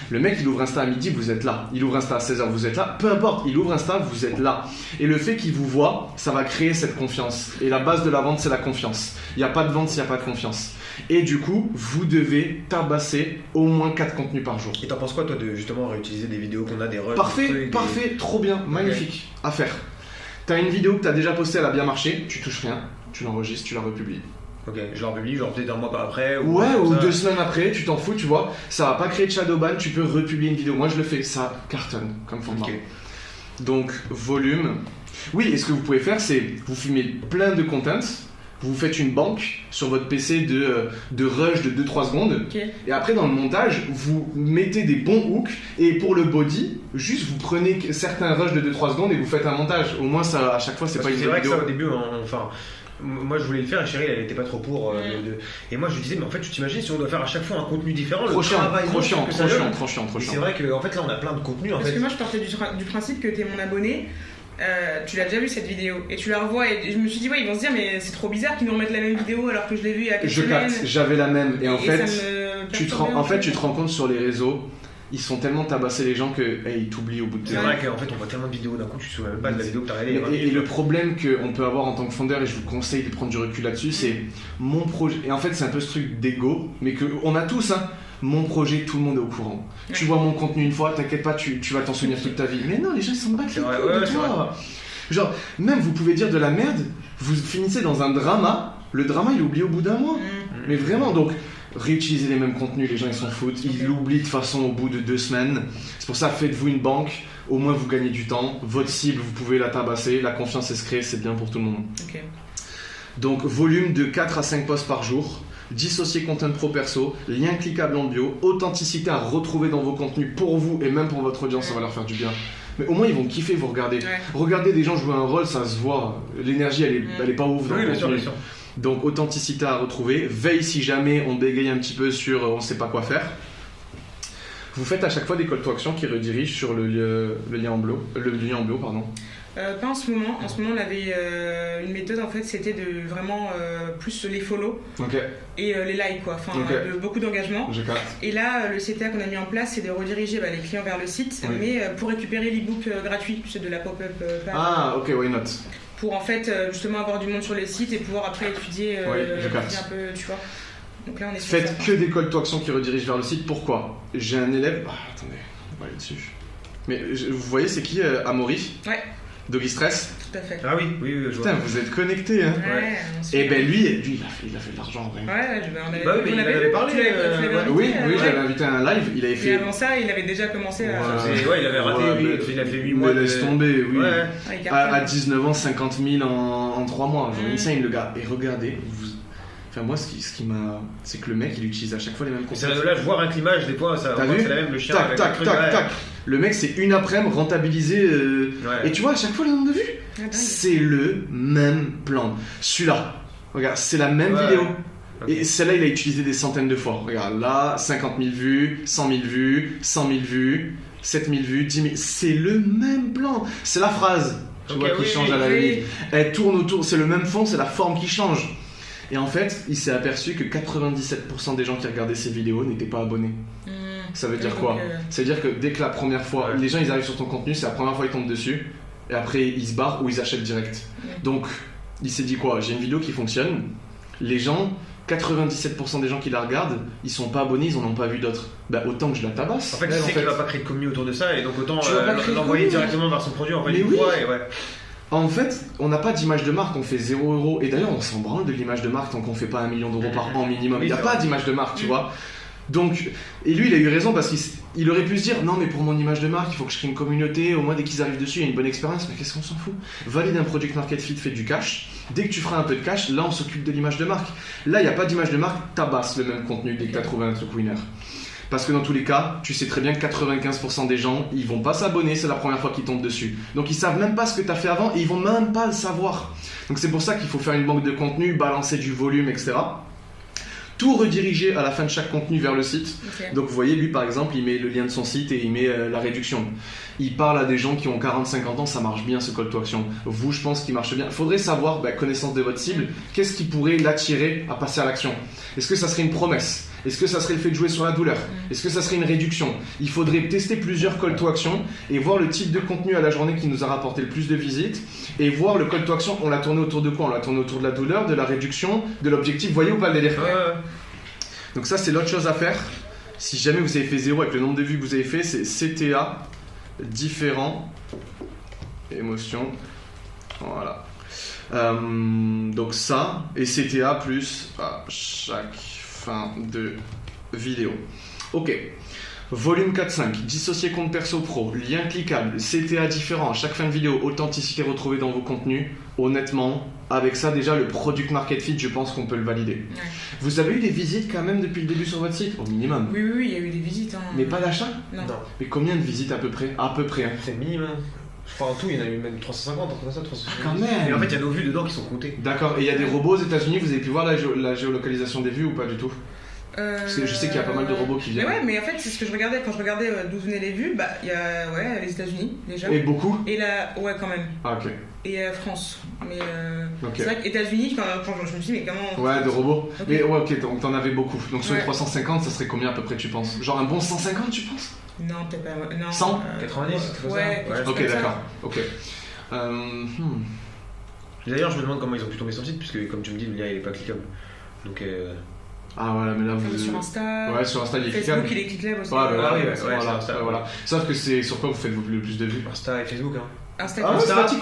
Le mec, il ouvre Insta à midi, vous êtes là. Il ouvre Insta à 16h, vous êtes là. Peu importe, il ouvre Insta, vous êtes là. Et le fait qu'il vous voit, ça va créer cette confiance. Et la base de la vente, c'est la confiance. Il n'y a pas de vente s'il n'y a pas de confiance. Et du coup, vous devez tabasser au moins 4 contenus par jour. Et t'en penses quoi, toi, de justement réutiliser des vidéos qu'on a, des runs? Parfait, trop bien, magnifique, à faire. T'as une vidéo que t'as déjà postée, elle a bien marché, tu touches rien, tu l'enregistres, tu la republies. Ok, je leur publie genre peut-être un mois après ou 2 semaines après, tu t'en fous, tu vois. Ça va pas créer de shadowban, tu peux republier une vidéo. Moi je le fais, ça cartonne comme format. Okay. Donc volume. Oui, et ce que vous pouvez faire, c'est vous filmez plein de contents. Vous faites une banque sur votre PC de rush de 2-3 secondes. Okay. Et après, dans le montage, vous mettez des bons hooks. Et pour le body, juste vous prenez certains rushs de 2-3 secondes et vous faites un montage. Au moins, ça, à chaque fois, c'est pas une vidéo. C'est vrai que ça, au début, moi je voulais le faire et Chérie elle était pas trop pour et moi je lui disais mais en fait tu t'imagines si on doit faire à chaque fois un contenu différent, trop chiant. C'est vrai qu'en fait là on a plein de contenus parce que moi je partais du principe que t'es mon abonné. Tu l'as déjà vu cette vidéo et tu la revois et je me suis dit ils vont se dire mais c'est trop bizarre qu'ils nous remettent la même vidéo alors que je l'ai vue il y a quelques semaines. J'avais la même et en fait tu te rends compte sur les réseaux ils sont tellement tabassés les gens ils t'oublient au bout de temps. C'est vrai qu'en fait on voit tellement de vidéos d'un coup tu te souviens même pas de la vidéo que t'as regardée. Et le problème qu'on peut avoir en tant que fondeur, et je vous conseille de prendre du recul là-dessus, c'est mon projet. Et en fait c'est un peu ce truc d'ego, mais qu'on a tous mon projet, tout le monde est au courant. Tu vois mon contenu une fois, t'inquiète pas, tu vas t'en souvenir toute ta vie. Mais non, les gens ils s'en battent les couilles de toi. Genre, même vous pouvez dire de la merde, vous finissez dans un drama, le drama il est oublié au bout d'un mois. Mais vraiment, donc réutilisez les mêmes contenus, les gens ils s'en foutent, ils l'oublient de toute façon au bout de 2 semaines. C'est pour ça, faites-vous une banque, au moins vous gagnez du temps. Votre cible, vous pouvez la tabasser, la confiance elle se crée, c'est bien pour tout le monde. Okay. Donc, volume de 4 à 5 posts par jour. Dissocier content pro perso, lien cliquable en bio, authenticité à retrouver dans vos contenus pour vous et même pour votre audience, ça va leur faire du bien. Mais au moins ils vont kiffer vous regarder. Regardez des gens jouer un rôle, ça se voit, l'énergie elle est pas ouf dans le contenu. Bien sûr. Donc authenticité à retrouver, veille si jamais on bégaye un petit peu sur on sait pas quoi faire. Vous faites à chaque fois des call to action qui redirigent sur le lien en bio, pardon. Pas en ce moment. En ce moment, on avait une méthode, en fait, c'était de vraiment plus les follow et les likes, quoi. Enfin, beaucoup d'engagement. Et là, le CTA qu'on a mis en place, c'est de rediriger les clients vers le site, mais pour récupérer l'e-book gratuit, c'est de la pop-up page. Ah, ok, why not? Pour en fait, justement, avoir du monde sur le site et pouvoir après étudier un peu, tu vois. Donc là, on est Faites que des call to action qui redirigent vers le site. Pourquoi? J'ai un élève. Attendez, on va aller dessus. Mais vous voyez, c'est qui Amaury? Ouais. Doggy Stress. Tout à fait. Ah oui, je vois. Putain, vous êtes connectés, hein. Ouais. Et ben lui, il a fait de l'argent en vrai. Ouais, il avait parlé. Oui, j'avais invité à un live, il avait fait. Et avant ça, il avait déjà commencé à. Il avait raté, il a fait 8 mois. Mais laisse tomber, oui. À 19 ans, 50 000 en 3 mois. Genre insane le gars. Et regardez, enfin moi ce qui m'a, c'est que le mec il utilise à chaque fois les mêmes concepts. Là je vois un climat, des fois ça c'est la même, le chien tac. Le mec c'est une après-midi rentabilisé et tu vois à chaque fois le nombre de vues, c'est le même plan. Celui-là, regarde, c'est la même vidéo. Et celle-là il a utilisé des centaines de fois. Regarde là, 50 000 vues, 100 000 vues, 100 000 vues, 7 000 vues, 10 000, c'est le même plan. C'est la phrase, tu vois, qui change à la limite. Elle tourne autour, c'est le même fond, c'est la forme qui change. Et en fait, il s'est aperçu que 97% des gens qui regardaient ces vidéos n'étaient pas abonnés. Ça veut dire quoi? Ça veut dire que dès que la première fois, les gens ils arrivent sur ton contenu, c'est la première fois ils tombent dessus, et après ils se barrent ou ils achètent direct. Donc, il s'est dit quoi? J'ai une vidéo qui fonctionne, les gens, 97% des gens qui la regardent, ils sont pas abonnés, ils en ont pas vu d'autres. Autant que je la tabasse. En fait, tu sais qu'il va pas créer de commune autour de ça, et donc autant l'envoyer directement vers son produit, en fait, En fait, on n'a pas d'image de marque, on fait 0€. Et d'ailleurs, on s'en branle de l'image de marque tant qu'on fait pas 1 million d'euros par an minimum. Il n'y a pas d'image de marque, tu vois. Donc, et lui, il a eu raison parce qu'il aurait pu se dire non, mais pour mon image de marque, il faut que je crée une communauté. Au moins, dès qu'ils arrivent dessus, il y a une bonne expérience. Mais qu'est-ce qu'on s'en fout? Valide un product market fit, fait du cash. Dès que tu feras un peu de cash, là, on s'occupe de l'image de marque. Là, il n'y a pas d'image de marque, tabasse le même contenu dès que tu as trouvé un truc winner. Parce que dans tous les cas, tu sais très bien que 95% des gens, ils vont pas s'abonner, c'est la première fois qu'ils tombent dessus. Donc ils savent même pas ce que tu as fait avant et ils vont même pas le savoir. Donc c'est pour ça qu'il faut faire une banque de contenu, balancer du volume, etc. Tout rediriger à la fin de chaque contenu vers le site. Donc vous voyez, lui par exemple, il met le lien de son site et il met la réduction. Il parle à des gens qui ont 40-50 ans, ça marche bien ce call to action. Vous, je pense qu'il marche bien. Il faudrait savoir, connaissance de votre cible, qu'est-ce qui pourrait l'attirer à passer à l'action. Est-ce que ça serait une promesse? Est-ce que ça serait le fait de jouer sur la douleur? Est-ce que ça serait une réduction? Il faudrait tester plusieurs call to action et voir le type de contenu à la journée qui nous a rapporté le plus de visites et voir le call to action, on l'a tourné autour de quoi? On l'a tourné autour de la douleur, de la réduction, de l'objectif. Voyez ou pas le délire? Donc ça, c'est l'autre chose à faire. Si jamais vous avez fait 0 avec le nombre de vues que vous avez fait, c'est CTA, différent, émotion. Voilà. Donc ça, et CTA plus à chaque fin de vidéo. Ok. Volume 4.5, dissocier compte perso pro, lien cliquable, CTA différent à chaque fin de vidéo, authenticité retrouvée dans vos contenus. Honnêtement, avec ça déjà le product market fit, je pense qu'on peut le valider. Ouais. Vous avez eu des visites quand même depuis le début sur votre site, au minimum? Oui, il y a eu des visites. Hein. Mais pas d'achat? Non. Mais combien de visites à peu près? À peu près. Hein. C'est le minimum. Je crois en tout, il y en a eu même 350, comme ça, 350. Ah, quand même. Et en fait, il y a nos vues dedans qui sont comptées. D'accord. Et il y a des robots aux États-Unis, vous avez pu voir la géolocalisation des vues ou pas du tout? Parce que je sais qu'il y a pas mal de robots qui viennent. Mais ouais, mais en fait, c'est ce que je regardais quand je regardais d'où venaient les vues. Bah, il y a les États-Unis déjà. Et beaucoup? Et là, ouais, quand même. Ah, ok. Et France. Mais c'est vrai que États-Unis, quand je me suis dit, mais comment. Ouais, de robots. Okay. Mais ouais, ok, donc t'en avais beaucoup. Donc sur les 350, ça serait combien à peu près, tu penses? Genre un bon 150, tu penses? Non, peut-être pas. Non, 100 90, ouais. Ok, d'accord. Ok. D'ailleurs, je me demande comment ils ont pu tomber sur le site, puisque comme tu me dis, le lien il est pas cliquable. Donc. Ah voilà, mais là vous. Sur Insta. Ouais, sur Insta il est cliquable. Facebook il est cliquable aussi. Ouais, bah là, ouais, voilà. Sauf que c'est sur quoi vous faites le plus de vues? Insta et Facebook, hein. Insta, en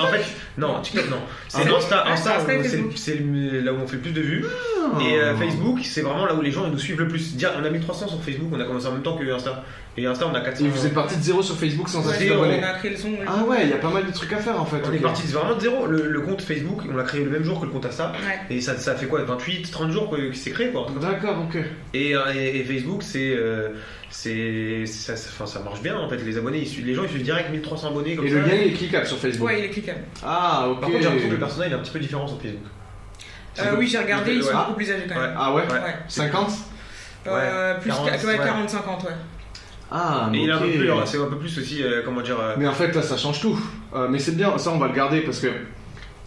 fait, non, TikTok non. C'est Insta c'est là où on fait le plus de vues. Et Facebook, c'est vraiment là où les gens nous suivent le plus. On a 1300 sur Facebook, on a commencé en même temps que Insta. Et Insta, on a 400. Et vous êtes parti de zéro sur Facebook sans acheter d'abonnés? On a créé le son. Ah ouais, il y a pas mal de trucs à faire en fait. On est parti vraiment de zéro. Le compte Facebook, on l'a créé le même jour que le compte Insta. Ouais. Et ça fait quoi, 28, 30 jours qu'il s'est créé quoi. D'accord, ok. Et Facebook, ça marche bien en fait. Les abonnés, les gens ils suivent direct 1300 abonnés comme et ça. Et le lien il est cliquable sur Facebook? Ouais, il est cliquable. Ah, ok. Par contre, j'ai l'impression que le personnage il est un petit peu différent sur Facebook. Oui, j'ai regardé, ils sont beaucoup plus âgés quand même. Ah ouais, 50 plus 40-50, ouais. Ah, et okay. il est c'est un peu plus aussi, comment dire. Mais en fait, là, ça change tout. Mais c'est bien, ça, on va le garder parce que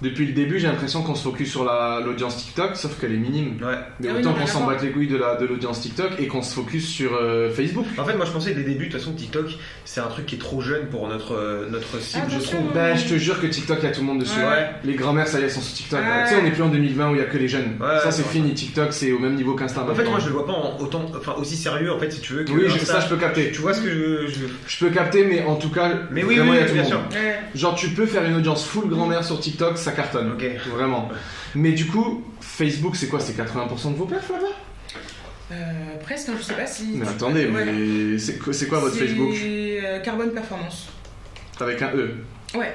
depuis le début, j'ai l'impression qu'on se focus sur l'audience TikTok, sauf qu'elle est minime. Ouais. Mais autant qu'on s'en batte les couilles de l'audience TikTok et qu'on se focus sur Facebook. En fait, moi, je pensais dès le début, de toute façon, TikTok, c'est un truc qui est trop jeune pour notre cible, je trouve. Ben, je te jure que TikTok, il y a tout le monde dessus. Ouais. Les grand-mères, ça y est, sont sur TikTok. Ouais. Tu sais, on n'est plus en 2020 où il y a que les jeunes. Ouais, ça, c'est fini. TikTok, c'est au même niveau qu'Insta. En fait, moi, je le vois pas aussi sérieux, en fait, si tu veux. Que oui, Insta, ça, je peux capter. Tu vois ce que je peux capter, mais en tout cas, mais oui, vraiment, il y a tout le monde. Genre, tu peux faire une audience full grand-mère sur TikTok, ça cartonne. Ok. Vraiment. Mais du coup, Facebook, c'est quoi? C'est 80% de vos perfs là-bas? Presque, je sais pas si. Mais attendez, mais c'est quoi votre Facebook? C'est Carbone Performance. Avec un E? Ouais.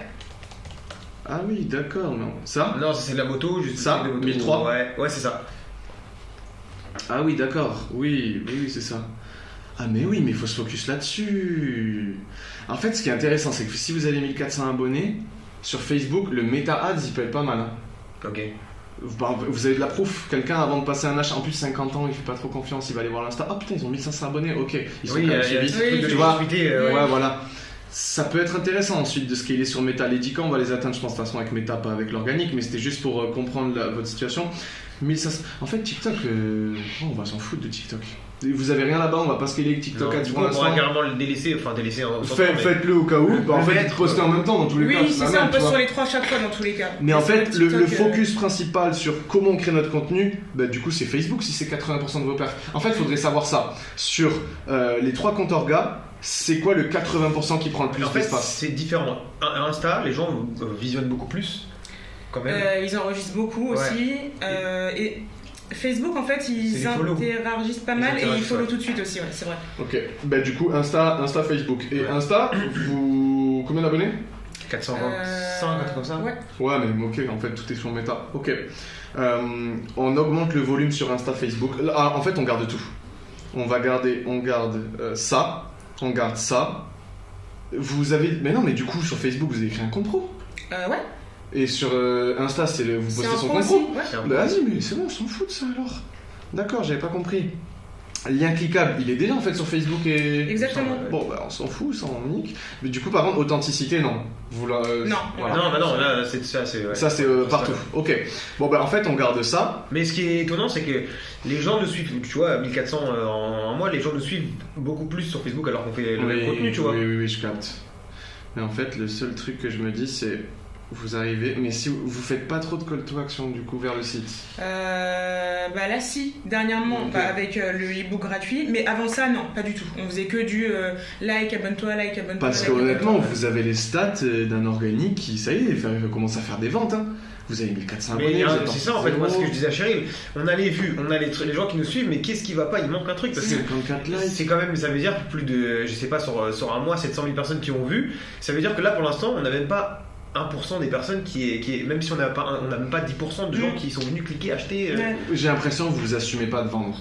Ah oui, d'accord, non. Ça? Non, c'est de la moto, juste ça, 1003? Ouais, c'est ça. Ah oui, d'accord. Oui, c'est ça. Ah mais oui, mais il faut se focus là-dessus. En fait, ce qui est intéressant, c'est que si vous avez 1400 abonnés, sur Facebook, le Meta Ads, il peut être pas mal. Hein. Ok. Vous avez de la proof. Quelqu'un, avant de passer un achat, en plus 50 ans, il fait pas trop confiance, il va aller voir l'Insta. Oh putain, ils ont 1500 abonnés, ok. Ils sont quand même suivis. Tu vois, ouais, voilà. Ça peut être intéressant ensuite de scaler sur Meta. Les 10 ans, on va les atteindre, je pense, de toute façon, avec Meta, pas avec l'organique, mais c'était juste pour comprendre votre situation. 1500. En fait, TikTok, on va s'en foutre de TikTok. Vous avez rien là-bas, on va pas scaler TikTok à 10 on pourra carrément le délaisser, en faites-le au cas où. En fait, postez en même temps dans tous les cas. Oui, c'est ça, on poste sur les 3 chaque fois dans tous les cas. Mais en fait, le focus principal sur comment on crée notre contenu, bah, du coup, c'est Facebook si c'est 80% de vos perfs. En fait, il faudrait savoir ça. Sur les 3 comptes orga, c'est quoi le 80% qui prend le plus d'espace? En fait, c'est différent. Insta, les gens visionnent beaucoup plus, quand même. Ils enregistrent beaucoup aussi. Et Facebook, en fait, ils interagissent pas mal et ils follow tout de suite aussi, ouais, c'est vrai. Ok, bah du coup, Insta, Facebook. Et Insta, vous... Combien d'abonnés? 425, un truc comme ça. Ouais, mais ok, en fait, tout est sur Meta. Ok. On augmente le volume sur Insta, Facebook. Là, en fait, on garde tout. On garde ça. On garde ça. Vous avez... Mais non, mais du coup, sur Facebook, vous avez créé un compte pro? Ouais. Et sur Insta, vous postez son compte pro? Ouais. Bah vas-y, mais c'est bon, on s'en fout de ça alors. D'accord, j'avais pas compris. Lien cliquable, il est déjà en fait sur Facebook et... Exactement. Bon, bah on s'en fout, ça on nique. Mais du coup, par contre, authenticité, non. Non. Voilà. Non, là, c'est ça, c'est... Ouais. Ça, c'est partout. Ok. Bon, bah en fait, on garde ça. Mais ce qui est étonnant, c'est que les gens nous suivent, tu vois, 1400 en mois, les gens nous suivent beaucoup plus sur Facebook alors qu'on fait le même contenu, tu vois. Oui, je capte. Mais en fait, le seul truc que je me dis, c'est... Vous arrivez, mais si vous faites pas trop de call to action du coup vers le site. Là si, dernièrement, avec le e-book gratuit, mais avant ça non, pas du tout. On faisait que du like, abonne-toi. Parce qu'honnêtement, vous avez les stats d'un organique qui, ça y est, commence à faire des ventes. Hein. Vous avez 1400 abonnés. C'est ça en fait, moi ce que je disais à Cheryl, on a les gens qui nous suivent, mais qu'est-ce qui va pas? Il manque un truc. Parce que 54 likes. C'est quand même, ça veut dire plus de, je sais pas, sur un mois, 700 000 personnes qui ont vu. Ça veut dire que là pour l'instant, on n'a même pas 1% des personnes qui même si on n'a même pas 10% de gens qui sont venus cliquer, acheter. J'ai l'impression que vous assumez pas de vendre.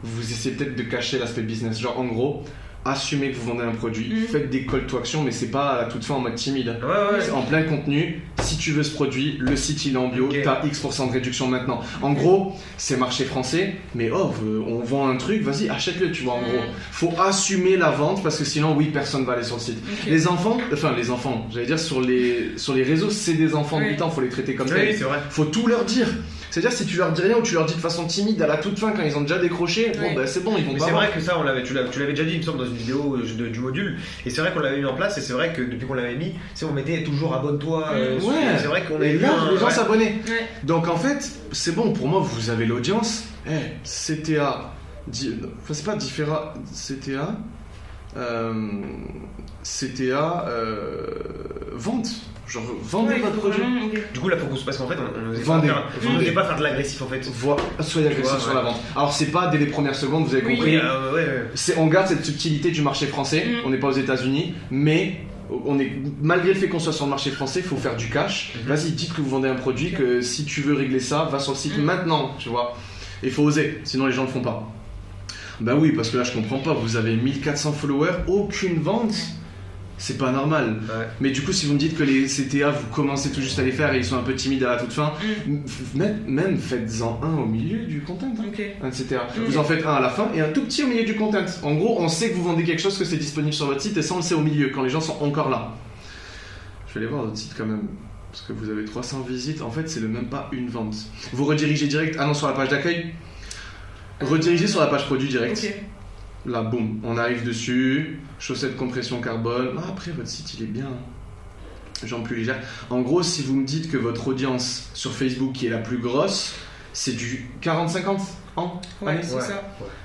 Vous essayez peut-être de cacher l'aspect business. Genre en gros, assumez que vous vendez un produit, faites des call to action, mais c'est pas à la toute fin en mode timide. C'est en plein contenu. Si tu veux ce produit, le site il est en bio, t'as X% de réduction maintenant. En gros, c'est marché français, mais on vend un truc, vas-y, achète-le, tu vois. En gros, faut assumer la vente parce que sinon, personne va aller sur le site. Les enfants, j'allais dire sur les réseaux, c'est des enfants de 8 ans, faut les traiter comme tel. C'est vrai. Faut tout leur dire. C'est-à-dire si tu leur dis rien ou tu leur dis de façon timide à la toute fin quand ils ont déjà décroché, c'est bon, ils vont pas. C'est vrai que ça, tu l'avais déjà dit, il me semble, dans une vidéo du module, et c'est vrai qu'on l'avait mis en place, et c'est vrai que depuis qu'on l'avait mis, on mettait toujours abonne-toi. C'est vrai qu'on avait là, les gens s'abonnaient. Donc en fait, c'est bon, pour moi, vous avez l'audience. CTA, c'est pas différent, CTA, vente. Genre, vendez votre produit. Du coup, là, faut qu'on se passe qu'en fait, on n'osait pas faire de l'agressif en fait. Soyez agressif sur la vente. Alors, c'est pas dès les premières secondes, vous avez compris. On garde cette subtilité du marché français. On n'est pas aux États-Unis, mais malgré le fait qu'on soit sur le marché français, il faut faire du cash. Vas-y, dites que vous vendez un produit, que si tu veux régler ça, va sur le site maintenant, tu vois. Il faut oser, sinon les gens le font pas. Bah oui, parce que là, je comprends pas. Vous avez 1400 followers, aucune vente. C'est pas normal. Mais du coup, si vous me dites que les CTA, vous commencez tout juste à les faire et ils sont un peu timides à la toute fin, même faites-en un au milieu du content. Un CTA. Vous en faites un à la fin et un tout petit au milieu du content. En gros, on sait que vous vendez quelque chose, que c'est disponible sur votre site et ça, on le sait au milieu, quand les gens sont encore là. Je vais aller voir votre site quand même. Parce que vous avez 300 visites. En fait, c'est même pas une vente. Vous redirigez direct. Ah non, sur la page d'accueil. Redirigez sur la page produit direct. Là, boum, on arrive dessus, chaussettes compression carbone. Après, votre site, il est bien. Jambes plus légères. En gros, si vous me dites que votre audience sur Facebook, qui est la plus grosse, c'est du 40-50 ans. C'est ça.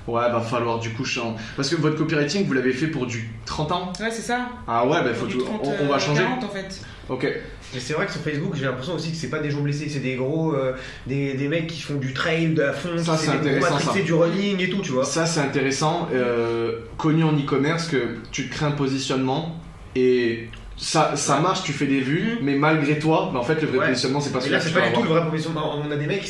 Va falloir du coup changer. Parce que votre copywriting, vous l'avez fait pour du 30 ans. C'est ça. Faut tout. On va changer. 40 en fait. Ok. Mais c'est vrai que sur Facebook, j'ai l'impression aussi que c'est pas des gens blessés, c'est des gros, des mecs qui font du trail à fond, ça, c'est intéressant, ça. Du running et tout, tu vois. Ça, c'est intéressant. Connu en e-commerce que tu te crées un positionnement et ça marche, tu fais des vues, mais malgré toi, en fait, le vrai positionnement, c'est pas celui-là. Là, c'est pas du tout le vrai positionnement. On a des mecs,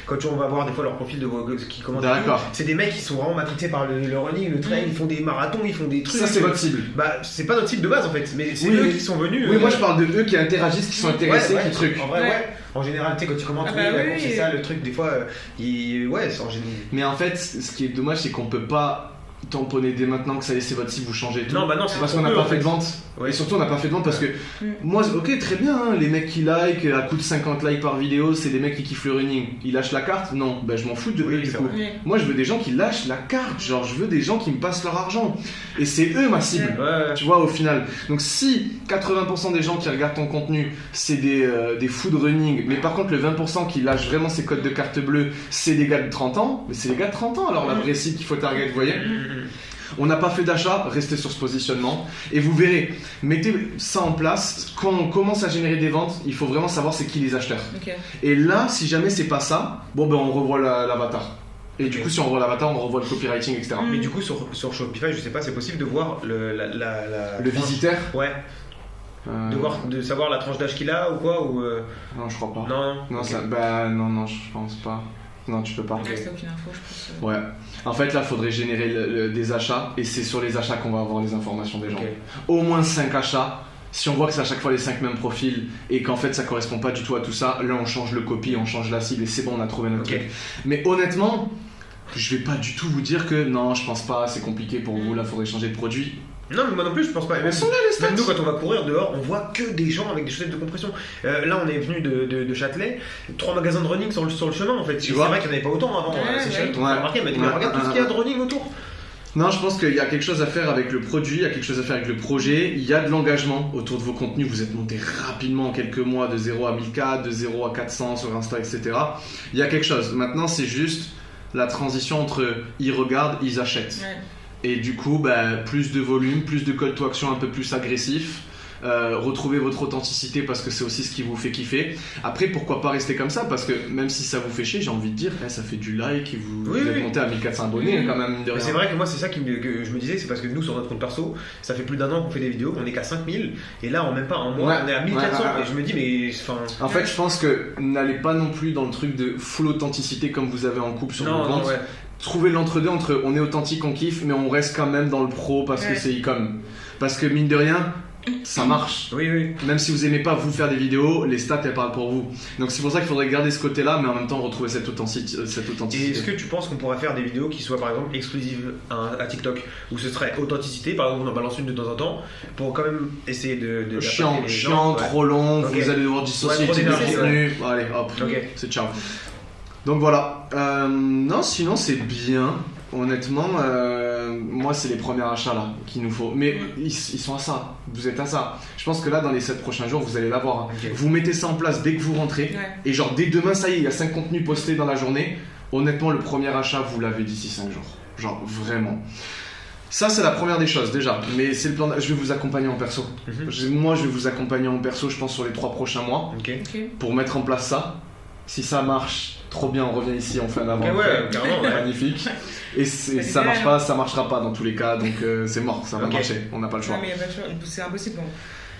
quand on va voir des fois leur profil qui commentent. D'accord. C'est des mecs qui sont vraiment matrixés par le running, le trail, ils font des marathons, ils font des trucs. Ça, c'est votre cible. C'est pas notre cible de base en fait, mais c'est eux qui sont venus. Oui, moi je parle de eux qui interagissent, qui sont intéressés, qui truc. En vrai, en général, tu sais, quand tu commentes, c'est ça le truc, des fois, c'est en général. Mais en fait, ce qui est dommage, c'est qu'on peut pas tamponner dès maintenant que ça y est, c'est votre cible, vous changez tout. Non, c'est parce qu'on n'a pas fait de vente. Et surtout, on n'a pas fait de vente parce que moi, ok, très bien, les mecs qui like à coup de 50 likes par vidéo, c'est des mecs qui kiffent le running. Ils lâchent la carte? Non, je m'en fous de eux du coup. Moi, je veux des gens qui lâchent la carte, genre je veux des gens qui me passent leur argent. Et c'est eux ma cible, tu vois, au final. Donc si 80% des gens qui regardent ton contenu, c'est des fous de running, mais par contre le 20% qui lâchent vraiment ces codes de carte bleue, c'est des gars de 30 ans, mais c'est des gars de 30 ans, alors la vraie cible qu'il faut target, vous voyez. On n'a pas fait d'achat, restez sur ce positionnement et vous verrez, mettez ça en place. Quand on commence à générer des ventes, il faut vraiment savoir c'est qui les acheteurs. Et là, si jamais c'est pas ça, on revoit l'avatar. Et du coup, si on revoit l'avatar, on revoit le copywriting, etc. Mais du coup, sur Shopify, je sais pas, c'est possible de voir le visiteur. Ouais. De savoir la tranche d'âge qu'il a ou quoi ou Non, je crois pas. Non, ça, non, je pense pas. Non, tu peux pas. C'est aucune info, je pense. Ouais. En fait, là, il faudrait générer des achats et c'est sur les achats qu'on va avoir les informations des gens. Au moins 5 achats. Si on voit que c'est à chaque fois les 5 mêmes profils et qu'en fait ça correspond pas du tout à tout ça, là on change le copy, on change la cible et c'est bon, on a trouvé notre truc. Mais honnêtement, je vais pas du tout vous dire que non, je pense pas, c'est compliqué pour vous, là, faudrait changer de produit. Non, mais moi non plus, je pense pas. Même nous, quand on va courir dehors, on voit que des gens avec des chaussettes de compression. Là, on est venu de Châtelet, 3 magasins de running sur le chemin en fait. C'est vrai qu'il n'y en avait pas autant avant. C'est Cheryl qui m'a remarqué, elle m'a dit, mais regarde tout ce qu'il y a de running autour. Non, je pense qu'il y a quelque chose à faire avec le produit, il y a quelque chose à faire avec le projet, il y a de l'engagement autour de vos contenus, vous êtes monté rapidement en quelques mois de 0 à 1000K, de 0 à 400 sur Insta, etc. Il y a quelque chose. Maintenant, c'est juste la transition entre ils regardent, ils achètent. Ouais. Et du coup, plus de volume, plus de call to action un peu plus agressif. Retrouvez votre authenticité parce que c'est aussi ce qui vous fait kiffer. Après, pourquoi pas rester comme ça, parce que même si ça vous fait chier, j'ai envie de dire ça fait du like et vous êtes monté à 1400 abonnés quand même. Mais c'est vrai que moi c'est ça que je me disais, c'est parce que nous sur notre compte perso ça fait plus d'un an qu'on fait des vidéos, on est qu'à 5000 et là en même pas un mois on est à 1400 et je me dis mais en fait je pense que n'allez pas non plus dans le truc de full authenticité comme vous avez en couple sur vos comptes. Trouvez l'entre-deux entre on est authentique, on kiffe mais on reste quand même dans le pro parce que c'est e-com, parce que mine de rien ça marche. Oui. Même si vous aimez pas vous faire des vidéos, les stats elles parlent pour vous. Donc c'est pour ça qu'il faudrait garder ce côté-là, mais en même temps retrouver cette authenticité. Et est-ce que tu penses qu'on pourrait faire des vidéos qui soient par exemple exclusives à TikTok, où ce serait authenticité, par exemple on en balance une de temps en temps, pour quand même essayer de chiant, trop long, vous allez devoir dissocier le contenu. Allez, hop, c'est ciao. Donc voilà. Non, sinon c'est bien. Honnêtement, moi c'est les premiers achats là qu'il nous faut. Mais ils sont à ça, vous êtes à ça. Je pense que là dans les 7 prochains jours vous allez l'avoir. Vous mettez ça en place dès que vous rentrez. Et genre dès demain ça y est, il y a 5 contenus postés dans la journée. Honnêtement le premier achat vous l'avez d'ici 5 jours. Genre vraiment. Ça c'est la première des choses déjà. Mais c'est le plan. Je vais vous accompagner en perso. Moi je vais vous accompagner en perso je pense sur les 3 prochains mois. Pour mettre en place ça. Si ça marche, trop bien, on revient ici, on fait un avant. Carrément, magnifique. Et ça marche pas, ça marchera pas dans tous les cas, donc c'est mort, ça va marcher, on n'a pas le choix. Non mais il y a pas de choix, c'est impossible.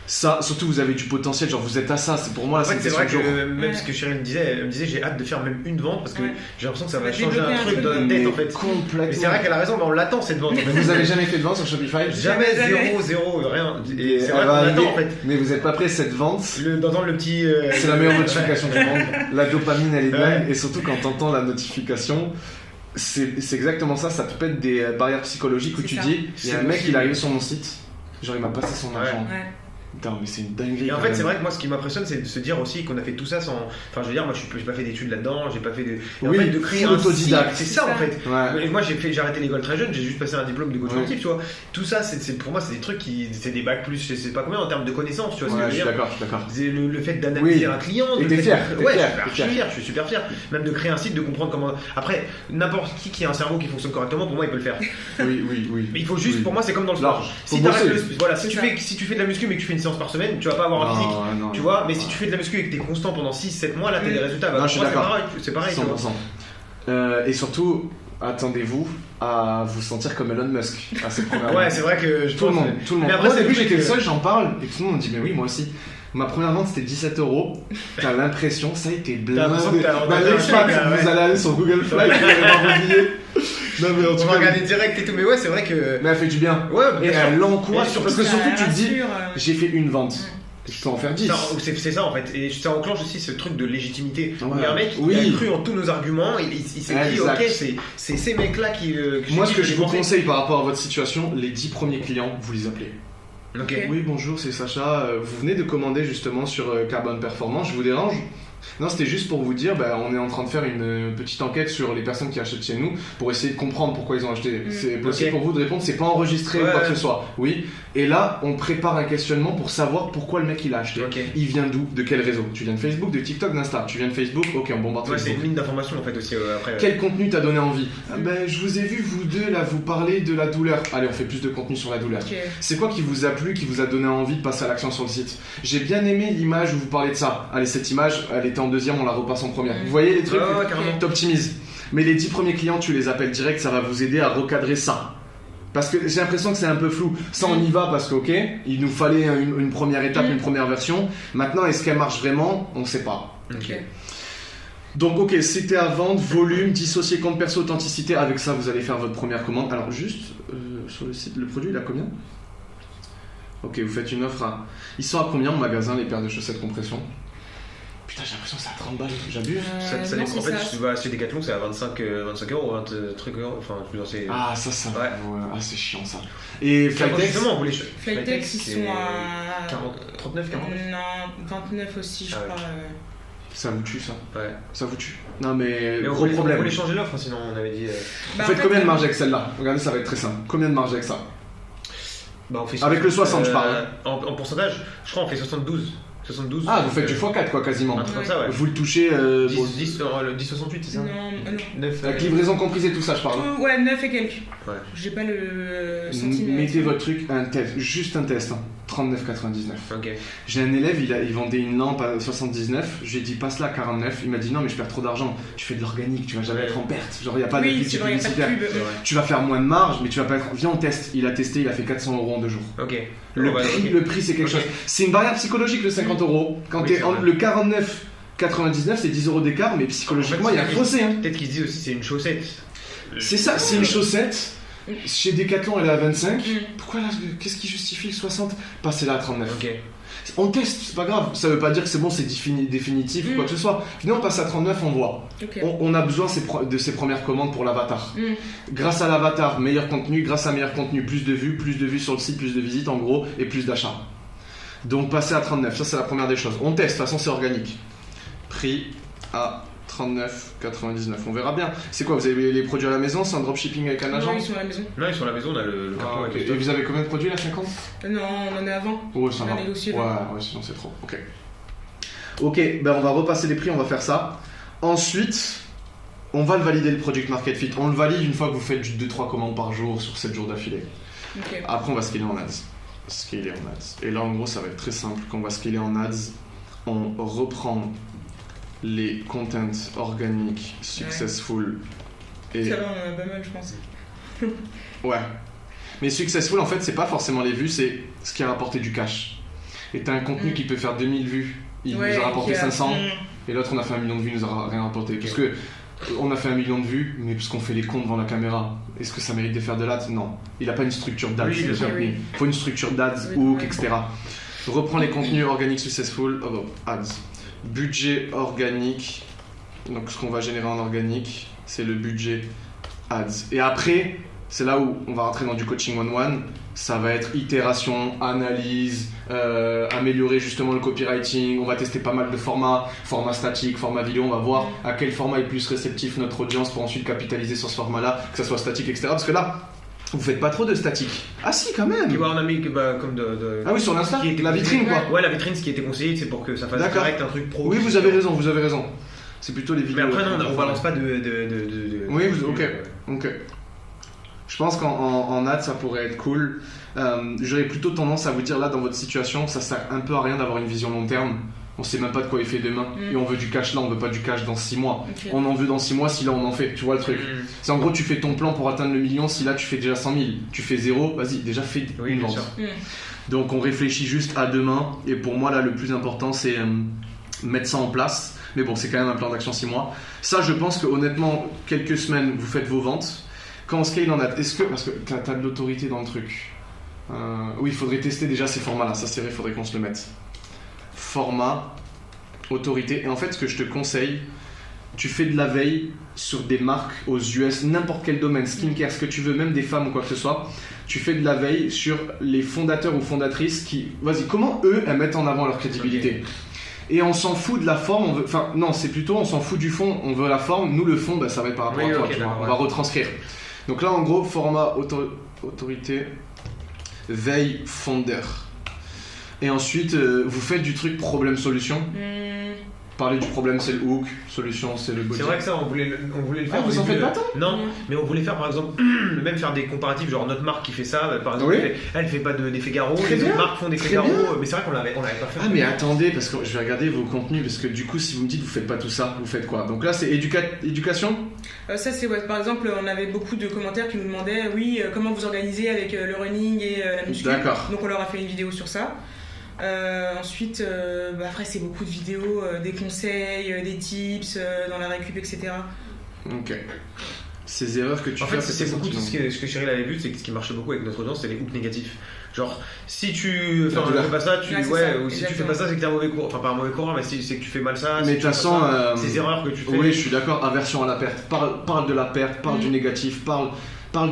Ça, surtout vous avez du potentiel, genre vous êtes à ça, c'est pour moi là c'est vrai que même ce que Chérie me disait, j'ai hâte de faire même une vente parce que j'ai l'impression que ça va changer un truc dans notre tête en fait. Complètement. Mais c'est vrai qu'elle a raison, mais on l'attend cette vente. Vous avez jamais fait de vente sur Shopify? Jamais, zéro, rien. Et c'est vrai qu'on l'attend en fait. Mais vous êtes pas prêt, cette vente d'entendre le petit. C'est la meilleure notification du monde. La dopamine elle est dingue et surtout quand t'entends la notification. C'est exactement ça, ça te pète des barrières psychologiques où tu dis, il y a un mec il arrive sur mon site, genre il m'a passé son argent. Putain, mais c'est une dinguerie. Et en fait, c'est vrai que moi, ce qui m'impressionne, c'est de se dire aussi qu'on a fait tout ça sans. Enfin, je veux dire, moi, j'ai pas fait d'études là-dedans, j'ai pas fait de. En fait, de créer un autodidacte. C'est ça, en fait. Et moi, j'ai arrêté l'école très jeune, j'ai juste passé un diplôme de coach sportif, tu vois. Tout ça, pour moi, c'est des trucs c'est des bacs plus, je sais pas combien en termes de connaissances, tu vois. Ce que je veux dire. Je suis d'accord. Le fait d'analyser un client. Et t'es fier. Je suis super fier. Même de créer un site, de comprendre comment. Après, n'importe qui a un cerveau qui fonctionne correctement, pour moi, il peut le faire. Oui. Mais il faut juste, pour moi, c'est comme dans le sport. Si tu fais de la muscu mais que tu fais une séance par semaine, tu vas pas avoir un physique, tu vois, mais si tu fais de la muscu et que t'es constant pendant 6-7 mois, là t'as des résultats. Non, je suis d'accord. C'est pareil, 100%. Et surtout, attendez-vous à vous sentir comme Elon Musk à cette première Ouais, c'est vrai que tout le monde. Mais après, au début, j'étais le seul, j'en parle, et tout le monde me dit, mais oui, moi aussi. Ma première vente c'était 17€. T'as l'impression, ça a été blindé. Vous allez aller sur Google Fly, vous allez voir vos billets. Non, mais on va regarder direct et tout, mais ouais, c'est vrai que. Mais elle fait du bien. Ouais, et elle l'encourage. Parce que surtout, tu te dis, j'ai fait une vente. Je peux en faire 10. C'est ça en fait. Et ça enclenche aussi ce truc de légitimité. Il y a un mec qui a cru en tous nos arguments, il s'est dit, ok, c'est ces mecs-là qui. Moi, ce que je vous conseille par rapport à votre situation, les 10 premiers clients, vous les appelez. Oui, bonjour, c'est Sacha. Vous venez de commander justement sur Carbone Performance, je vous dérange? Non, c'était juste pour vous dire, on est en train de faire une petite enquête sur les personnes qui achètent chez nous pour essayer de comprendre pourquoi ils ont acheté. C'est possible pour vous de répondre, c'est pas enregistré ou quoi que ce soit. Oui. Et là, on prépare un questionnement pour savoir pourquoi le mec il a acheté. Il vient d'où? De quel réseau? Tu viens de Facebook, de TikTok, d'Insta? Tu viens de Facebook? Ok, on bombarde Facebook. C'est une ligne d'information en fait aussi après. Quel contenu t'a donné envie? Je vous ai vu vous deux là vous parler de la douleur. Allez, on fait plus de contenu sur la douleur. C'est quoi qui vous a plu, qui vous a donné envie de passer à l'action sur le site? J'ai bien aimé l'image où vous parlez de ça. Allez, cette image, elle était en deuxième, on la repasse en première. Vous voyez les trucs? T'optimises. Mais les 10 premiers clients, tu les appelles direct, ça va vous aider à recadrer ça. Parce que j'ai l'impression que c'est un peu flou. Ça, on y va parce que, ok, il nous fallait une première étape, une première version. Maintenant, est-ce qu'elle marche vraiment? On ne sait pas. Donc, ok, c'était à vendre, volume, dissocier compte perso, authenticité. Avec ça, vous allez faire votre première commande. Alors, juste sur le site, le produit, il a combien? Ok, vous faites une offre à. Ils sont à combien en magasin, les paires de chaussettes compression? Putain, j'ai l'impression que c'est à 30 balles, j'abuse. Ça dépend. En fait, tu vas acheter des Decathlon, c'est à 25€, 20 trucs. Enfin, je veux dire, c'est. Ah, ça. Ouais. Ah, c'est chiant ça. Et Flytex, Flytex, ils sont à. 39, 40 Non, 29 aussi, je crois. Ça vous tue, ça. Ouais. Ça vous tue. Non, mais on gros problème. On voulait changer l'offre, sinon on avait dit. Vous faites combien de marge avec celle-là? Regardez, ça va être très simple. Combien de marge avec ça? On fait avec le 60, je parle. En pourcentage, je crois on fait 72. Ah, vous faites du x4 quoi, quasiment. Un truc comme ça, ouais. Vous le touchez. 10,68, c'est ça? Non. 9, avec livraison comprise et tout ça, je parle. Ouais, 9 et quelques. Ouais. J'ai pas le centimètre. Mettez votre truc, un test, juste un test. 39,99. Ok. J'ai un élève, il vendait une lampe à 79. Je lui ai dit passe là à 49. Il m'a dit non, mais je perds trop d'argent. Tu fais de l'organique, tu vas jamais être en perte. Genre, il n'y a pas de c'est vrai, y a pas de pub. Tu vas faire moins de marge, mais tu vas pas être. Viens, on teste. Il a testé, il a fait 400 € en 2 jours. Ok. Le prix, c'est quelque chose. C'est une variable psychologique, le 50 €. Quand le 49,99, c'est 10 € d'écart, mais psychologiquement, il y a fossé. Peut-être qu'ils se disent aussi c'est une chaussette. C'est ça, c'est une chaussette. Chez Decathlon, elle est à 25. Pourquoi là, qu'est-ce qui justifie le 60? Passez là à 39. Ok. On teste, c'est pas grave. Ça veut pas dire que c'est bon, c'est définitif ou quoi que ce soit. Finalement, on passe à 39, on voit. Okay. On a besoin de ces premières commandes pour l'avatar. Grâce à l'avatar, meilleur contenu. Grâce à meilleur contenu, plus de vues sur le site, plus de visites en gros, et plus d'achats. Donc, passer à 39, ça c'est la première des choses. On teste, de toute façon, c'est organique. Prix à 39,99. On verra bien. C'est quoi, vous avez les produits à la maison? C'est un dropshipping avec un agent? Non, ils sont à la maison. Non, ils sont à la maison, on a le carton avec Et vous avez combien de produits là? 50? Non, on en est avant. Ouais, ça va. On a négocié. Ouais, sinon c'est trop. Ok, ben on va repasser les prix, on va faire ça. Ensuite, on va le valider le Product Market Fit. On le valide une fois que vous faites 2-3 commandes par jour sur 7 jours d'affilée. Okay. Après, on va scaler en ads. Et là, en gros, ça va être très simple. Quand on va scaler en ads, on reprend les contents organiques, successful. Et... Ça va, on en a pas mal, je pense. Ouais. Mais successful, en fait, c'est pas forcément les vues, c'est ce qui a rapporté du cash. Et t'as un contenu qui peut faire 2000 vues, il nous a rapporté 500, et l'autre, on a fait 1 million de vues, il nous a rien rapporté. Parce que on a fait 1 million de vues, mais parce qu'on fait les comptes devant la caméra. Est-ce que ça mérite de faire de l'ads? Non. Il a pas une structure d'ads. Oui, Il faut une structure d'ads, hook, etc. Reprends les contenus organiques successful, ads. Budget organique, donc ce qu'on va générer en organique, c'est le budget ads. Et après, c'est là où on va rentrer dans du coaching one-one. Ça va être itération, analyse, améliorer justement le copywriting. On va tester pas mal de formats, format statique, format vidéo. On va voir à quel format est plus réceptif notre audience pour ensuite capitaliser sur ce format-là, que ça soit statique, etc. Parce que là, vous faites pas trop de statique. Ah si, quand même. On a mis comme Ah oui, sur l'Insta, la vitrine quoi. Ouais, la vitrine, ce qui était conseillé, c'est pour que ça fasse direct un truc pro. Oui, vous avez raison. C'est plutôt les vidéos. Mais après, non, on balance pas de... Oui, ok. Je pense qu'en ads, ça pourrait être cool. J'aurais plutôt tendance à vous dire, là, dans votre situation, ça sert un peu à rien d'avoir une vision long terme. On sait même pas de quoi il fait demain. Et on veut du cash là, on veut pas du cash dans 6 mois. Okay. On en veut dans 6 mois si là on en fait. Tu vois le truc. C'est en gros, tu fais ton plan pour atteindre le million. Si là tu fais déjà 100 000, tu fais 0, vas-y, déjà fais une vente. Donc on réfléchit juste à demain. Et pour moi, là, le plus important, c'est mettre ça en place. Mais bon, c'est quand même un plan d'action 6 mois. Ça, je pense que honnêtement, quelques semaines, vous faites vos ventes. Quand on scale en ad, parce que t'as de l'autorité dans le truc. Oui, il faudrait tester déjà ces formats-là. Ça, c'est vrai, il faudrait qu'on se le mette. Format, autorité. Et en fait, ce que je te conseille, tu fais de la veille sur des marques aux US, n'importe quel domaine, skincare, ce que tu veux, même des femmes ou quoi que ce soit. Tu fais de la veille sur les fondateurs ou fondatrices qui... Vas-y, comment eux, elles mettent en avant leur crédibilité ? Et on s'en fout de la forme, enfin non, c'est plutôt on s'en fout du fond, on veut la forme, nous le fond, ça va être par rapport à toi, tu vois, on va retranscrire. Donc là en gros, format autorité, veille fondeur. Et ensuite, vous faites du truc problème-solution. Parler du problème, c'est le hook, solution, c'est le body. C'est vrai que ça, on voulait le faire. Ah, vous en faites pas tant ? Non, mais on voulait faire par exemple, même faire des comparatifs, genre notre marque qui fait ça, par exemple, elle fait pas des Figaro, les autres marques font des Figaro, mais c'est vrai qu'on l'avait pas fait. Ah, mais attendez, parce que je vais regarder vos contenus, parce que du coup, si vous me dites vous faites pas tout ça, vous faites quoi ? Donc là, c'est éducation ? Ça, c'est par exemple, on avait beaucoup de commentaires qui nous demandaient, comment vous organisez avec le running et la muscu. D'accord. Donc on leur a fait une vidéo sur ça. Ensuite, après c'est beaucoup de vidéos, des conseils, des tips dans la récup, etc. Ok. Ces erreurs que tu fais. En fait, c'est beaucoup ce que Cyril avait vu, c'est que ce qui marchait beaucoup avec notre audience, c'est les hooks négatifs. Genre, si tu fais pas ça, ou si tu fais pas ça, c'est que t'es un mauvais coureur. Enfin, pas un mauvais coureur, mais c'est que tu fais mal ça. Mais de toute façon, ces erreurs que tu fais. Oui, je suis d'accord. Aversion à la perte. Parle de la perte, parle du négatif, parle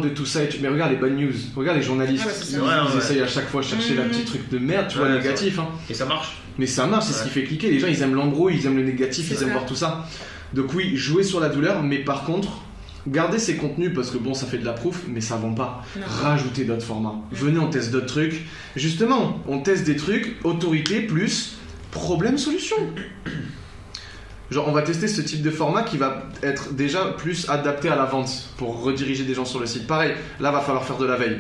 de tout ça. Mais regarde les bad news. Regarde les journalistes. Ils essayent à chaque fois de chercher la petite truc de merde, tu vois, négatif. Et ça marche. Mais ça marche, c'est ce qui fait cliquer. Les gens, ils aiment l'embrouille, ils aiment le négatif, ils aiment voir tout ça. Donc oui, jouer sur la douleur, mais par contre, gardez ces contenus parce que bon, ça fait de la proof, mais ça vend pas. Rajoutez d'autres formats. Venez, on teste d'autres trucs. Justement, on teste des trucs, autorité plus problème-solution. Genre, on va tester ce type de format qui va être déjà plus adapté à la vente pour rediriger des gens sur le site. Pareil, là, va falloir faire de la veille.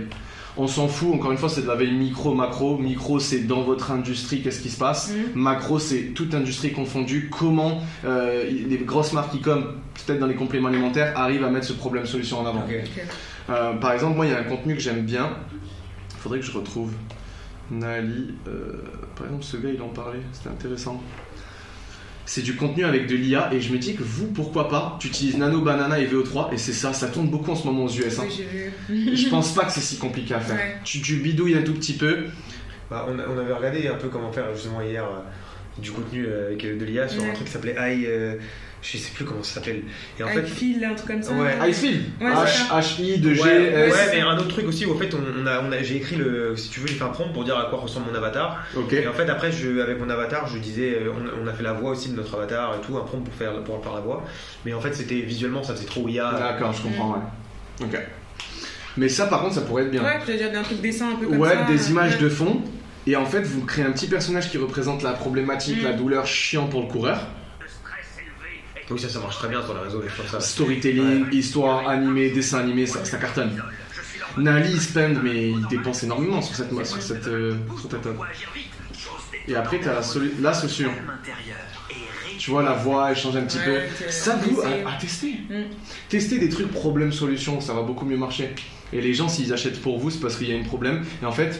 On s'en fout, encore une fois, c'est de la veille micro, macro. Micro, c'est dans votre industrie, qu'est-ce qui se passe. Macro, c'est toute industrie confondue. Comment les grosses marques e-com, peut-être dans les compléments alimentaires, arrivent à mettre ce problème-solution en avant. Par exemple, moi, il y a un contenu que j'aime bien. Il faudrait que je retrouve. Nali, par exemple, ce gars, il en parlait. C'était intéressant. C'est du contenu avec de l'IA et je me dis que vous, pourquoi pas, tu utilises Nano, Banana et VO3 et c'est ça tourne beaucoup en ce moment aux US. Oui, j'ai vu. Je pense pas que c'est si compliqué à faire. Tu bidouilles un tout petit peu. On avait regardé un peu comment faire justement hier du contenu avec de l'IA sur un truc qui s'appelait je sais plus comment ça s'appelle. Et en fait, iFeel, un truc comme ça. iFeel. H-I-2-G-S. Ouais, mais un autre truc aussi, au fait, j'ai écrit si tu veux, j'ai fait un prompt pour dire à quoi ressemble mon avatar. Et en fait, après, avec mon avatar, je disais, on a fait la voix aussi de notre avatar et tout, un prompt pour faire la voix. Mais en fait, c'était visuellement, ça faisait trop IA. D'accord, je comprends, ouais. Ok. Mais ça, par contre, ça pourrait être bien. Ouais, tu veux dire un truc dessin un peu comme ça. Ouais, des images de fond. Et en fait, vous créez un petit personnage qui représente la problématique, la douleur chiant pour le coureur. Oui, ça marche très bien sur les réseaux, je pense ça. Storytelling, histoire, animé, dessin animé, ça cartonne. Nali, il spend, mais il dépense énormément sur cette œuvre. Et après, tu as la solution. Tu vois, la voix, elle change un petit peu. Ça, vous, à tester. Tester des trucs problème-solution, ça va beaucoup mieux marcher. Et les gens, s'ils achètent pour vous, c'est parce qu'il y a un problème. Et en fait,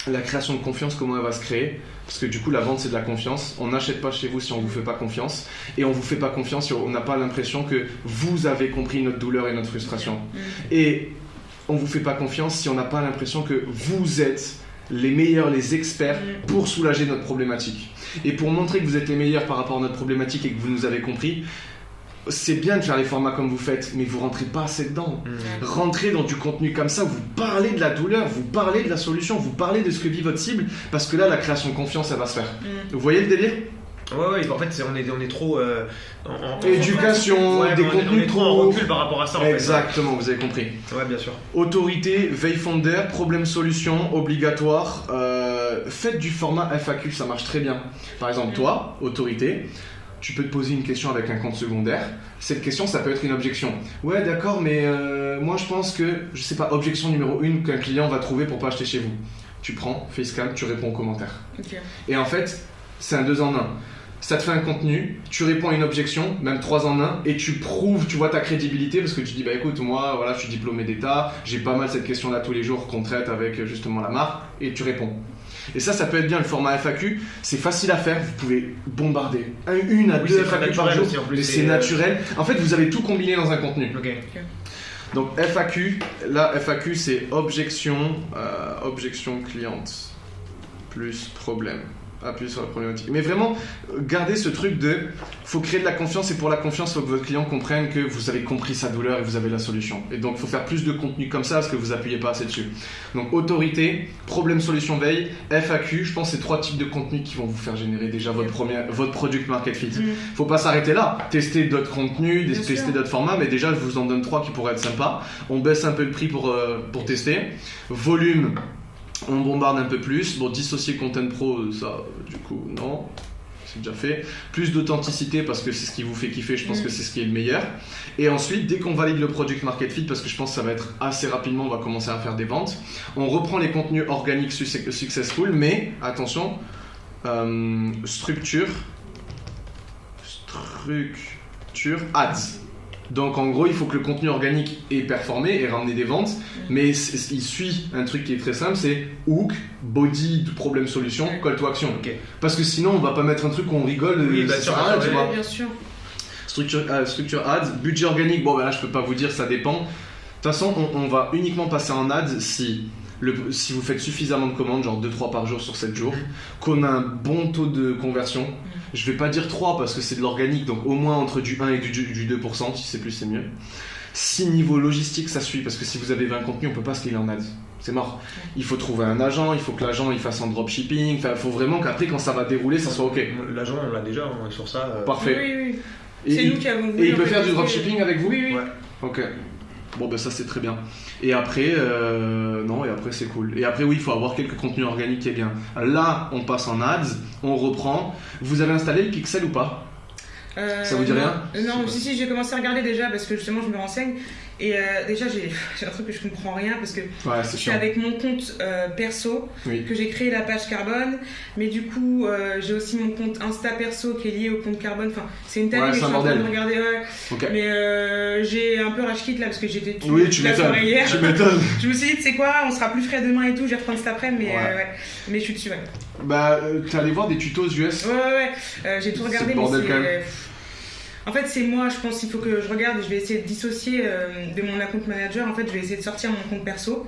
la création de confiance, comment elle va se créer? Parce que du coup, la vente, c'est de la confiance. On n'achète pas chez vous si on ne vous fait pas confiance. Et on ne vous fait pas confiance si on n'a pas l'impression que vous avez compris notre douleur et notre frustration. Et on ne vous fait pas confiance si on n'a pas l'impression que vous êtes les meilleurs, les experts pour soulager notre problématique. Et pour montrer que vous êtes les meilleurs par rapport à notre problématique et que vous nous avez compris, c'est bien de faire les formats comme vous faites, mais vous rentrez pas assez dedans. Rentrez dans du contenu comme ça, vous parlez de la douleur, vous parlez de la solution, vous parlez de ce que vit votre cible, parce que là, la création de confiance, elle va se faire. Vous voyez le délire? Ouais, en fait, on est trop éducation, des contenus on est trop en recul par rapport à ça. Exactement, vous avez compris. Ouais, bien sûr. Autorité, veille fonder, problème-solution, obligatoire. Faites du format FAQ, ça marche très bien. Par exemple, toi, autorité, tu peux te poser une question avec un compte secondaire. Cette question, ça peut être une objection. Ouais, d'accord, mais moi, je pense que, je sais pas, objection numéro 1 qu'un client va trouver pour pas acheter chez vous. Tu prends, facecam, tu réponds aux commentaires. Et en fait, c'est un 2 en 1. Ça te fait un contenu, tu réponds à une objection, même 3 en 1, et tu prouves, tu vois ta crédibilité, parce que tu dis, bah écoute, moi, voilà, je suis diplômé d'État, j'ai pas mal cette question-là tous les jours qu'on traite avec justement la marque, et tu réponds. Et ça peut être bien, le format FAQ, c'est facile à faire, vous pouvez bombarder une à deux FAQ par jour, c'est naturel. En fait, vous avez tout combiné dans un contenu. Donc FAQ, là FAQ c'est objection cliente plus problème. Appuyer sur la problématique. Mais vraiment, gardez ce truc faut créer de la confiance, et pour la confiance, il faut que votre client comprenne que vous avez compris sa douleur et vous avez la solution. Et donc, il faut faire plus de contenu comme ça parce que vous appuyez pas assez dessus. Donc, autorité, problème, solution, veille, FAQ, je pense que c'est 3 types de contenus qui vont vous faire générer déjà votre product market fit. Faut pas s'arrêter là. Tester d'autres contenus, tester d'autres formats, mais déjà, je vous en donne 3 qui pourraient être sympas. On baisse un peu le prix pour tester. Volume, on bombarde un peu plus. Bon, dissocier Content Pro, ça, du coup, non. C'est déjà fait. Plus d'authenticité parce que c'est ce qui vous fait kiffer, je pense que c'est ce qui est le meilleur. Et ensuite, dès qu'on valide le product market fit, parce que je pense que ça va être assez rapidement, on va commencer à faire des ventes, on reprend les contenus organiques successful, mais attention, structure ads. Donc en gros, il faut que le contenu organique ait performé et ramené des ventes, mais il suit un truc qui est très simple, c'est hook, body, problème solution, call to action. Parce que sinon, on va pas mettre un truc où on rigole. Oui, bien sûr. Structure ads, budget organique, bon ben là je peux pas vous dire, ça dépend. De toute façon, on va uniquement passer en ads si vous faites suffisamment de commandes, genre 2-3 par jour sur 7 jours, qu'on a un bon taux de conversion. Je vais pas dire 3 parce que c'est de l'organique, donc au moins entre du 1 et du 2%, si c'est plus c'est mieux. Si niveau logistique ça suit, parce que si vous avez 20 contenus, on peut pas scaler en ads. C'est mort. Il faut trouver un agent, il faut que l'agent il fasse en dropshipping, il faut vraiment qu'après quand ça va dérouler, ça soit ok. L'agent on l'a déjà sur ça. Parfait. Oui. Et c'est nous qui avons voulu. Et il peut faire du dropshipping avec vous? Oui. Ouais. Ok. Bon ben ça c'est très bien. Et après, après c'est cool. Et après oui, il faut avoir quelques contenus organiques qui est bien. Là, on passe en ads, on reprend. Vous avez installé le pixel ou pas? Ça vous dit rien? Non, si, j'ai commencé à regarder déjà parce que justement je me renseigne. Et déjà j'ai un truc que je comprends rien parce que je suis avec mon compte perso que j'ai créé la page carbone, mais du coup j'ai aussi mon compte Insta perso qui est lié au compte carbone. Enfin, c'est une tannée, mais je suis en train de regarder. Okay. Mais j'ai un peu rage quit là parce que j'étais toute la soirée hier. Tu m'étonnes. Je me suis dit, tu sais quoi, on sera plus frais demain et tout, je vais reprendre cet après, mais mais je suis dessus. Bah, t'es allé voir des tutos US? Ouais, j'ai tout regardé, mais c'est. En fait, c'est moi, je pense qu'il faut que je regarde et je vais essayer de dissocier de mon account manager. En fait, je vais essayer de sortir mon compte perso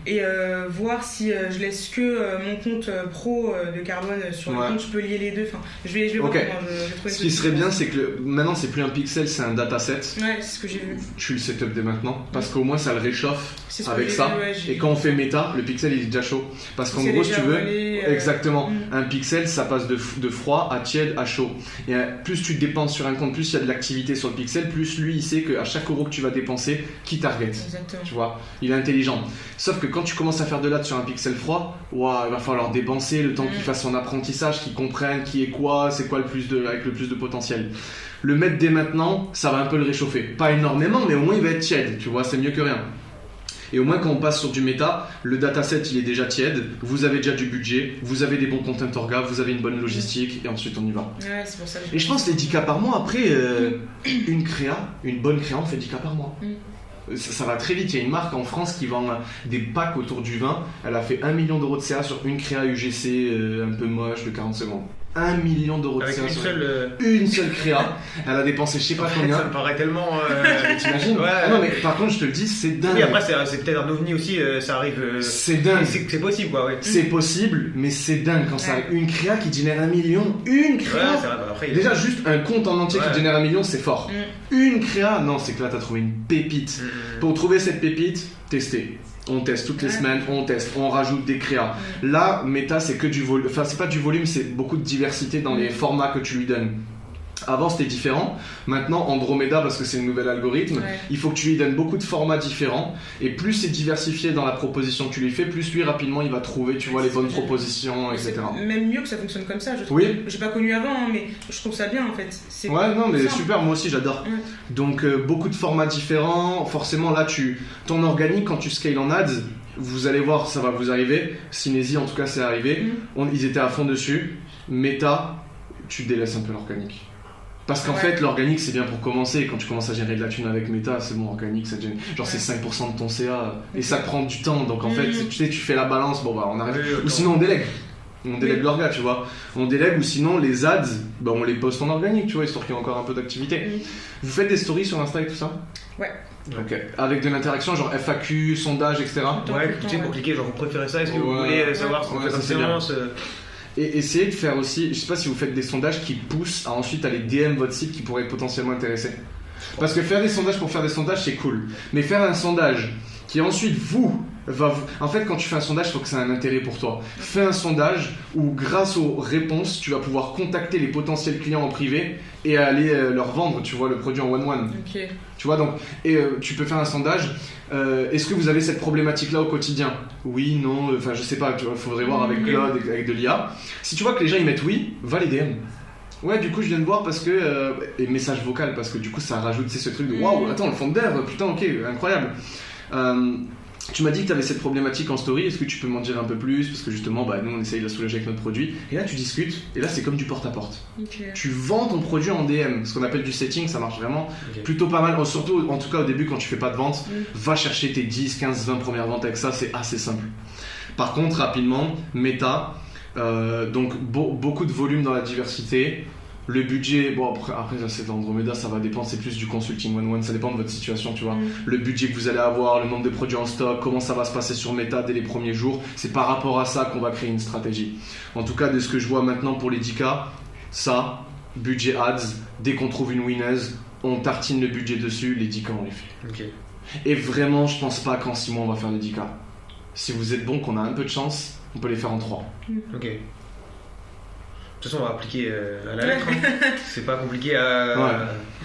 et voir si je laisse que mon compte pro de carbone sur le compte, je peux lier les deux. Enfin, je vais voir comment je trouve. Ce qui serait bien, c'est que maintenant, c'est plus un pixel, c'est un dataset. Ouais, c'est ce que j'ai vu. Tu le setup dès maintenant parce qu'au moins ça le réchauffe avec ça. Et quand on fait méta, le pixel il est déjà chaud. Parce qu'en gros, si tu veux, exactement, un pixel ça passe de froid à tiède à chaud. Et plus tu dépenses sur un compte, plus il y a de l'activité sur le pixel, plus lui il sait qu'à chaque euro que tu vas dépenser, qui target. Exactement. Tu vois, il est intelligent. Sauf que quand tu commences à faire de l'ad sur un pixel froid, il va falloir dépenser le temps qu'il fasse son apprentissage, qu'il comprenne qui est quoi, c'est quoi avec le plus de potentiel. Le mettre dès maintenant, ça va un peu le réchauffer. Pas énormément, mais au moins il va être tiède, tu vois, c'est mieux que rien. Et au moins quand on passe sur du méta, le dataset il est déjà tiède, vous avez déjà du budget, vous avez des bons content orga, vous avez une bonne logistique et ensuite on y va. Ouais, c'est pour ça que et je pense les 10K par mois, après une bonne créa on fait 10K par mois. Ça va très vite, il y a une marque en France qui vend des packs autour du vin, elle a fait 1 million d'euros de CA sur une créa UGC un peu moche de 40 secondes. 1 million d'euros de CA sur une seule créa. Elle a dépensé je sais pas combien. Ça me paraît tellement. T'imagines? Non mais par contre je te le dis, c'est dingue. Oui, après c'est peut-être un ovni aussi, ça arrive. C'est dingue. C'est possible quoi, ouais. C'est possible, mais c'est dingue quand ça arrive. Une créa qui génère 1 million. Une créa. Ouais, après, déjà juste un compte en entier qui génère 1 million, c'est fort. Une créa, non, c'est que là t'as trouvé une pépite. Pour trouver cette pépite, tester. On teste toutes les semaines, on rajoute des créas. Là, méta, c'est que du volume. Enfin, c'est pas du volume, c'est beaucoup de diversité dans les formats que tu lui donnes. Avant, c'était différent. Maintenant, Andromeda, parce que c'est le nouvel algorithme, il faut que tu lui donnes beaucoup de formats différents. Et plus c'est diversifié dans la proposition que tu lui fais, plus lui, rapidement, il va trouver, tu vois, les bonnes propositions, etc. C'est même mieux que ça fonctionne comme ça, je trouve. Oui. J'ai pas connu avant, mais je trouve ça bien, en fait. Mais super, moi aussi, j'adore. Donc, beaucoup de formats différents. Forcément, là, ton organique, quand tu scales en ads, vous allez voir, ça va vous arriver. Cinésie, en tout cas, c'est arrivé. Ils étaient à fond dessus. Méta, tu délaisses un peu l'organique. Parce qu'en fait, l'organique, c'est bien pour commencer. Quand tu commences à générer de la thune avec méta, c'est bon, organique, ça génère. Genre, c'est 5% de ton CA. Et ça prend du temps. Donc, en fait, tu fais la balance. Bon, bah, on arrête. Ou sinon, on délègue. On délègue l'orga, tu vois. On délègue, ou sinon, les ads, bah, on les poste en organique, tu vois, histoire qu'il y ait encore un peu d'activité. Vous faites des stories sur Insta et tout ça? Ouais. Ok. Avec de l'interaction, genre FAQ, sondage, etc. Ouais, tu sais, pour cliquer, genre, vous préférez ça? Est-ce que vous voulez savoir ce qu'on fait comme séance? Et essayez de faire aussi, je sais pas si vous faites des sondages qui poussent à ensuite aller DM votre site qui pourrait être potentiellement intéressé. Parce que faire des sondages pour faire des sondages, c'est cool. Mais faire un sondage qui ensuite en fait, quand tu fais un sondage, il faut que ça ait un intérêt pour toi. Fais un sondage où, grâce aux réponses, tu vas pouvoir contacter les potentiels clients en privé et aller leur vendre, tu vois, le produit en one-one. Ok. Tu vois, donc, et tu peux faire un sondage. Est-ce que vous avez cette problématique-là au quotidien? Oui, non, enfin, je sais pas, tu vois, faudrait voir avec Claude, avec de l'IA. Si tu vois que les gens ils mettent oui, va les DM. Ouais, du coup, je viens de voir parce que. Et message vocal, parce que du coup, ça rajoute ce truc de waouh, attends, le fond de dev, putain, ok, incroyable. Tu m'as dit que tu avais cette problématique en story, est-ce que tu peux m'en dire un peu plus? Parce que justement, nous on essaye de la soulager avec notre produit. Et là tu discutes, et là c'est comme du porte-à-porte. Okay. Tu vends ton produit en DM, ce qu'on appelle du setting, ça marche vraiment plutôt pas mal. Surtout, en tout cas au début quand tu fais pas de vente, va chercher tes 10, 15, 20 premières ventes avec ça, c'est assez simple. Par contre, rapidement, méta, donc beaucoup de volume dans la diversité. Le budget, bon après ça c'est Andromeda, ça va dépendre, c'est plus du consulting one-one, ça dépend de votre situation, tu vois. Le budget que vous allez avoir, le nombre de produits en stock, comment ça va se passer sur Meta dès les premiers jours, c'est par rapport à ça qu'on va créer une stratégie. En tout cas, de ce que je vois maintenant pour les 10K, ça, budget ads, dès qu'on trouve une winneuse, on tartine le budget dessus, les 10K on les fait. Okay. Et vraiment, je pense pas qu'en 6 mois on va faire les 10K. Si vous êtes bon, qu'on a un peu de chance, on peut les faire en 3. Ok. De toute façon, on va appliquer à la lettre. Hein. C'est pas compliqué à.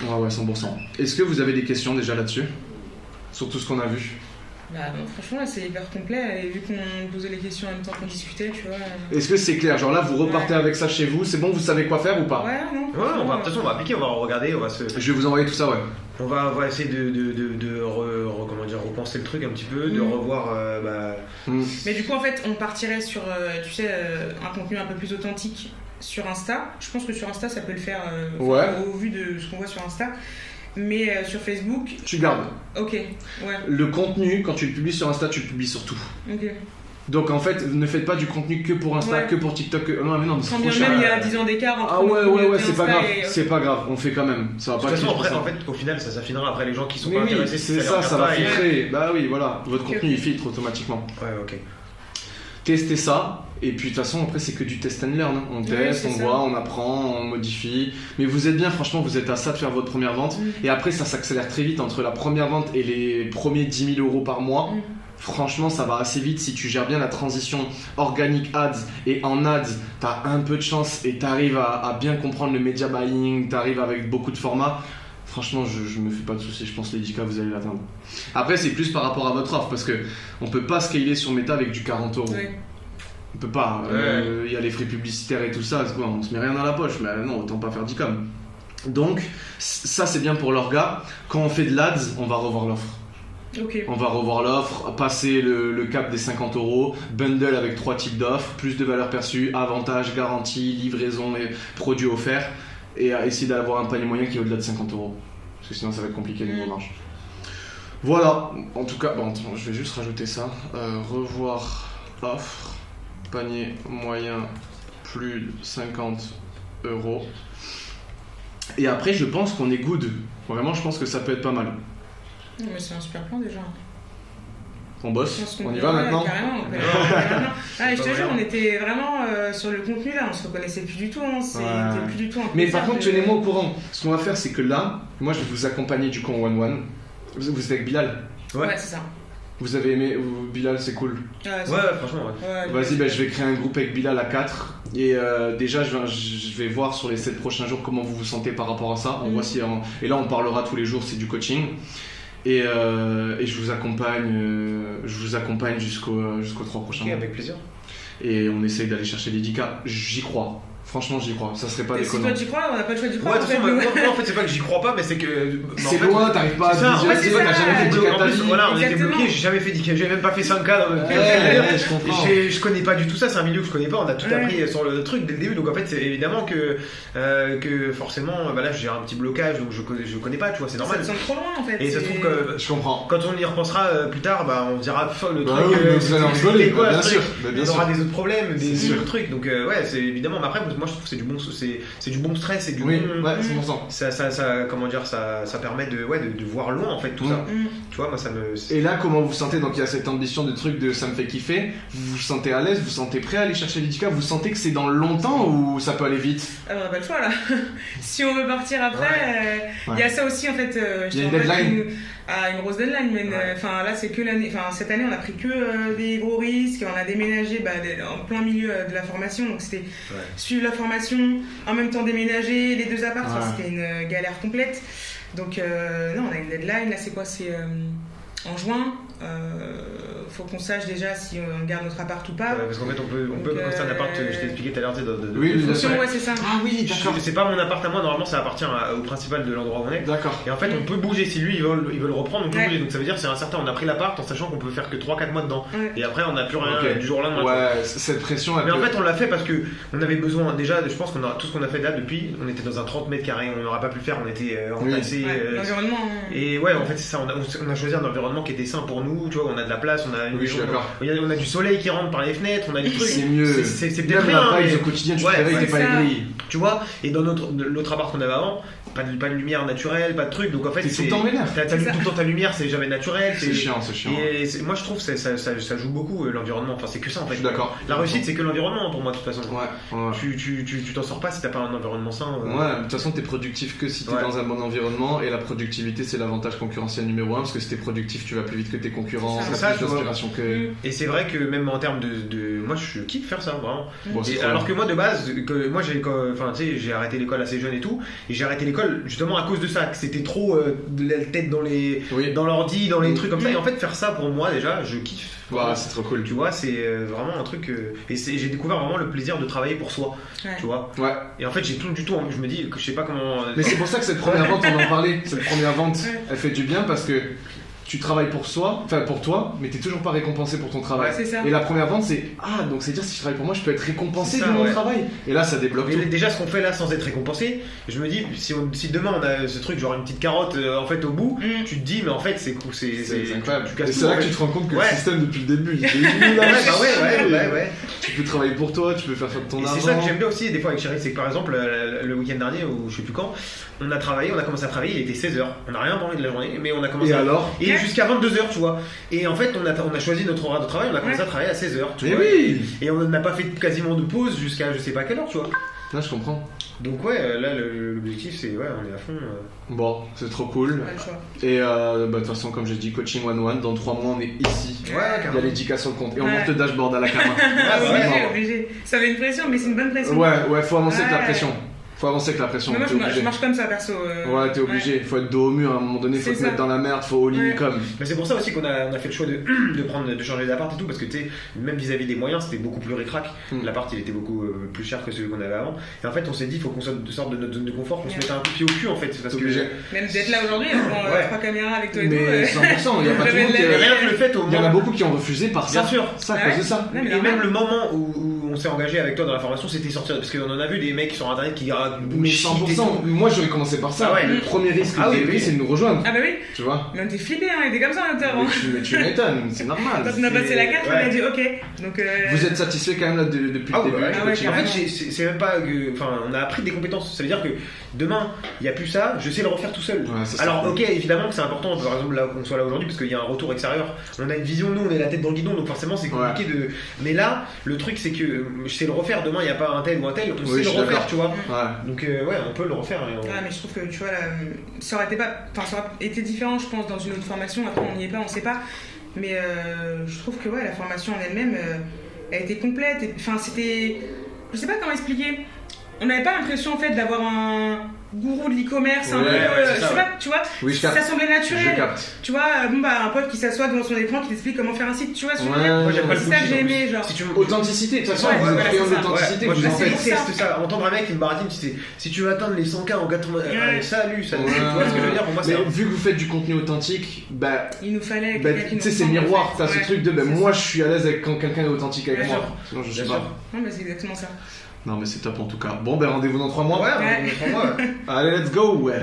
Ouais, 100%. Est-ce que vous avez des questions déjà là-dessus? Sur tout ce qu'on a vu? Bah, non, franchement, là, c'est hyper complet. Et vu qu'on posait les questions en même temps qu'on discutait, tu vois. Est-ce que c'est clair? Genre là, vous repartez avec ça chez vous, c'est bon, vous savez quoi faire ou pas? Ouais, non. Ouais, de toute façon, on va appliquer, on va regarder, on va se. Je vais vous envoyer tout ça, ouais. On va essayer de repenser le truc un petit peu, de revoir. Mais du coup, en fait, on partirait sur, tu sais, un contenu un peu plus authentique sur Insta. Je pense que sur Insta, ça peut le faire au vu de ce qu'on voit sur Insta. Mais sur Facebook... Tu gardes. Ok, ouais. Le contenu, quand tu le publies sur Insta, tu le publies sur tout. Ok. Donc en fait, ne faites pas du contenu que pour Insta, que pour TikTok. Non, mais c'est quand trop bien cher. même il y a 10 ans d'écart entre ouais, c'est pas grave. C'est pas grave, on fait quand même. Ça va de pas toute façon, après, en fait, au final, ça s'affinera. Après, les gens qui sont mais pas oui, intéressés, c'est ça va filtrer. Bah oui, voilà. Votre okay, contenu, il filtre automatiquement. Ouais, ok. Testez ça, et puis de toute façon, après, c'est que du test and learn. On teste, on voit, on apprend, on modifie. Mais vous êtes bien, franchement, vous êtes à ça de faire votre première vente. Et après, ça s'accélère très vite entre la première vente et les premiers 10 000 euros par mois. Franchement, ça va assez vite si tu gères bien la transition organique ads. Et en ads, t'as un peu de chance et t'arrives à bien comprendre le media buying, t'arrives avec beaucoup de formats. Franchement, je me fais pas de soucis, je pense que les 10K vous allez l'atteindre. Après, c'est plus par rapport à votre offre parce que on peut pas scaler sur Meta avec du 40 euros. Oui. On peut pas. Il y a les frais publicitaires et tout ça, c'est quoi, on se met rien dans la poche. Mais non, autant pas faire 10K. Donc, ça c'est bien pour l'orga. Quand on fait de l'ADS, on va revoir l'offre. Okay. On va revoir l'offre, passer le cap des 50 euros, bundle avec 3 types d'offres, plus de valeur perçue, avantages, garantie, livraison et produits offerts. Et à essayer d'avoir un panier moyen qui est au-delà de 50 euros. Parce que sinon ça va être compliqué niveau marge. Voilà, en tout cas, je vais juste rajouter ça. Revoir offre, panier moyen plus de 50 euros. Et après, je pense qu'on est good. Vraiment, je pense que ça peut être pas mal. Non, mais c'est un super plan déjà. On bosse, on y va maintenant. Carrément. Je te jure, on était vraiment sur le contenu là, on se reconnaissait plus du tout. C'était plus du tout. Mais par contre, tenez-moi au courant. Ce qu'on va faire, c'est que là, moi je vais vous accompagner du coup en one-one. Vous êtes avec Bilal? Ouais, c'est ça. Vous avez aimé Bilal, c'est cool. Ouais, franchement, ouais. Vas-y, je vais créer un groupe avec Bilal à 4. Et déjà, je vais voir sur les 7 prochains jours comment vous vous sentez par rapport à ça. On voit si et là, on parlera tous les jours, c'est du coaching. Et je vous accompagne jusqu'aux 3 prochains mois. Avec plaisir. Et on essaye d'aller chercher les 10K. J'y crois. Franchement, j'y crois. Ça serait pas déconnant. Si toi t'y crois, on n'a pas le choix d'y croire. Ouais, de toute façon, moi, en fait, c'est pas que j'y crois pas, mais c'est que. C'est loin, t'arrives pas à visualiser, t'as jamais fait 10K ta vie. Voilà, on était bloqué, j'ai jamais fait 10K, j'ai même pas fait 5K dans le je comprends. Je connais pas du tout ça, c'est un milieu que je connais pas, on a tout appris sur le truc dès le début, donc en fait, c'est évidemment que forcément, là, j'ai un petit blocage, donc je connais pas, tu vois, c'est normal. Ça te semble trop loin en fait. Et ça se trouve que. Je comprends. Quand on y repensera plus tard, on dira le truc. Vous allez en rigoler, bien sûr. On aura des autres problèmes, des autres trucs, donc ouais, c'est évidemment, mais après, moi je trouve que c'est du bon stress et du bon. Ouais, c'est ça comment dire, ça permet de voir loin en fait tout ça. Tu vois, moi ça me. Et là, comment vous sentez? Donc il y a cette ambition de truc de ça me fait kiffer. Vous vous sentez à l'aise? Vous vous sentez prêt à aller chercher les 10K? Vous sentez que c'est dans longtemps ou ça peut aller vite? On n'a pas le choix là. Si on veut partir après, il y a ça aussi en fait. Il y a une deadline. Une grosse deadline, mais là c'est que l'année. Cette année on a pris que des gros risques. On a déménagé en plein milieu de la formation, donc c'était suivre la formation, en même temps déménager les 2 apparts, c'était une galère complète. Donc non, on a une deadline. Là c'est quoi? C'est en juin. Faut qu'on sache déjà si on garde notre appart ou pas. Parce qu'en fait, on peut c'est un appart, je t'ai expliqué tout à l'heure. Oui, c'est ça. Ah oui, d'accord. C'est pas mon appart à moi, normalement ça appartient au principal de l'endroit où on est. D'accord. Et en fait, on peut bouger si lui il veut le reprendre, on peut bouger. Donc ça veut dire c'est un certain, on a pris l'appart en sachant qu'on peut faire que 3-4 mois dedans. Et après, on n'a plus rien du jour au lendemain. Ouais, cette pression. Mais en fait, on l'a fait parce que on avait besoin. Déjà, je pense qu'on a tout ce qu'on a fait là depuis. On était dans un 30 mètres carrés, on n'aurait pas pu le faire. On était entassés. L'environnement. Et ouais, en fait, c'est ça. On a choisi un environnement environnement qui était sain pour nous, tu vois, on a de la place, on a une Oui, je suis d'accord. on a du soleil qui rentre par les fenêtres, on a des trucs. C'est mieux. C'est Même peut-être la rien, vibe mais- au quotidien, tu Ouais, te réveilles, c'est t'es pas ça. aigri. tu vois, et dans l'autre appart qu'on avait avant, pas de lumière naturelle, pas de truc, donc en fait T'es tout le temps vénère. t'as C'est ça. tout le temps ta lumière, c'est jamais naturel. C'est chiant, c'est chiant. Et moi je trouve que ça joue beaucoup l'environnement, enfin c'est que ça en Je fait. suis d'accord. La réussite c'est que l'environnement pour moi de toute façon. Ouais. Tu t'en sors pas si t'as pas un environnement sain. Ouais, de toute façon, t'es productif que si t'es Ouais. dans un bon environnement, et la productivité, c'est l'avantage concurrentiel numéro 1, parce que si t'es productif, tu vas plus vite que tes concurrents, C'est t'as ça, plus tu vois. d'inspiration que. Et c'est vrai que même en termes moi je kiffe faire ça vraiment. Bon, c'est Et trop alors bien. que moi de base, moi j'ai arrêté l'école assez jeune et tout, et j'ai arrêté l'école justement à cause de ça, que c'était trop la tête dans Oui. dans l'ordi, dans les trucs comme ça. Et en fait faire ça pour moi déjà, je kiffe. Ouais, c'est trop cool. Tu vois, c'est vraiment un truc. Et j'ai découvert vraiment le plaisir de travailler pour soi. Ouais. Tu vois. Ouais. Et en fait, j'ai plus du tout. Je me dis que je sais pas comment. Mais c'est pour ça que cette première vente, on en parlait. Cette première vente, Ouais. elle fait du bien parce que tu travailles pour toi, mais t'es toujours pas récompensé pour ton travail. Ouais, c'est ça. Et la première vente, c'est donc c'est dire si je travaille pour moi, je peux être récompensé C'est ça, de mon ouais. travail. Et là, ça débloque Mais tout. déjà, ce qu'on fait là sans être récompensé, je me dis, si demain on a ce truc, genre une petite carotte en fait au bout, Mm. tu te dis, mais en fait, c'est cool, C'est incroyable. tu casses Et tout, c'est là en que fait. tu te rends compte que Ouais. le système depuis le début, il est nul. Ouais, bah ouais. Tu peux travailler pour toi, tu peux faire ton Et argent. c'est ça que j'aime bien aussi des fois avec Chéri, c'est que par exemple le week-end dernier ou je sais plus quand, on a commencé à travailler, il était 16h, on n'a rien parlé de la journée, mais on a commencé Et à... alors Et jusqu'à 22h, tu vois. Et en fait, on a choisi notre horaire de travail, on a commencé à travailler à 16h, tu Mais vois. oui. Et on n'a pas fait quasiment de pause jusqu'à je sais pas quelle heure, tu vois. Là, je comprends. Donc ouais, là l'objectif c'est ouais, on est à fond. Bon, c'est trop cool. Pas le choix. Et de toute façon, comme j'ai dit, coaching one-one, dans 3 mois, on est ici. Ouais, Il y a carrément. les 10K sur le compte. Et on Ouais. monte le dashboard à la caméra. Ah, ouais, obligé, obligé. Ça avait une pression, mais c'est une bonne pression. Ouais, faut avancer avec la Ouais. pression. Faut avancer avec la pression. Mais moi, t'es je obligé. marche comme ça, perso. Ouais, t'es obligé. Faut être dos au mur à un moment donné, faut C'est te ça. mettre dans la merde, faut all in Ouais. comme. Mais c'est pour ça aussi qu'on a fait le choix de changer d'appart et tout, parce que tu sais, même vis-à-vis des moyens, c'était beaucoup plus ric-rac. L'appart il était beaucoup plus cher que celui qu'on avait avant. Et en fait, on s'est dit, il faut qu'on sorte de notre zone de confort, qu'on se mette un coup de pied au cul en fait. Parce T'es que obligé. Même d'être là aujourd'hui, on prend Ouais. 3 caméras avec toi et tout. Mais 100%, il y a pas tout le monde qui Mais Mais est. rien que le fait au Il y en a moins. beaucoup qui ont refusé par ça. Bien sûr. Ça à Ouais. cause de ça. Ouais, mais Et normal. même le moment où on s'est engagé avec toi dans la formation, c'était sortir. Parce qu'on en a vu des mecs sur internet qui gardent Mais 100%. Moi, j'aurais commencé par ça. Ah ouais. Le premier risque que Ah j'ai oui, pris, oui. c'est de nous rejoindre. Ah bah oui, Tu vois. mais on était flippés, hein, il était comme ça en octobre. Mais tu m'étonnes, c'est normal. Quand on a passé la carte, on Ouais. a dit ok. Donc, Vous êtes satisfait quand même là depuis Ah le ouais, début ouais. du Ah ouais, coaching? En fait, carrément. c'est même pas. Enfin, on a appris des compétences. Ça veut dire que demain, il n'y a plus ça, je sais le refaire tout seul. Ouais, ça, c'est Alors, cool. ok, évidemment que c'est important, par exemple, là qu'on soit là aujourd'hui, parce qu'il y a un retour extérieur. On a une vision, nous, on est la tête dans le guidon, donc forcément, c'est compliqué de. Mais là, le truc, c'est que je sais le refaire. Demain, il n'y a pas un tel ou un tel, on Oui, sait je le suis refaire, d'accord. tu vois. Ouais. Donc, ouais, on peut le refaire. Et on- Ah, mais je trouve que tu vois, là, ça aurait été différent, je pense, dans une autre formation. Après, on n'y est pas, on sait pas. Mais je trouve que ouais, la formation en elle-même, elle était complète. Enfin, c'était. Je sais pas comment expliquer. On n'avait pas l'impression en fait d'avoir un gourou de l'e-commerce un Ouais, peu. ouais, c'est Je ça, sais ouais. pas, tu vois, Oui, je ça capte. semblait Je naturel. capte. Tu vois, un pote qui s'assoit devant son écran qui t'explique comment faire un site, tu vois ce que je veux dire. Moi, j'aime pas le C'est ça que bullshit, j'ai en plus. aimé, genre. Si tu veux- Authenticité, de toute façon, Ouais, vous êtes voilà, friand c'est ça. d'authenticité, Ouais, vous moi, en c'est faites. pour ça. c'est ça. Entendre un mec qui me baratine, si tu veux atteindre les 100K en 80. Ouais. Salut, ça. Ouais. Tu vois ce que je veux dire? Pour moi, Mais c'est. vu que vous faites du contenu authentique, bah, Il nous fallait bah, quelqu'un qui tu nous sais, c'est ressemble, miroir, en t'as fait. ce Ouais, truc de bah, c'est moi ça. je suis à l'aise avec quand quelqu'un est authentique avec Bien moi. sûr. Sinon, je sais Bien pas. sûr. Non, mais c'est exactement ça. Non, mais c'est top en tout cas. Bon, ben rendez-vous dans 3 mois. Ouais, on prend moi. Allez, let's go, ouais.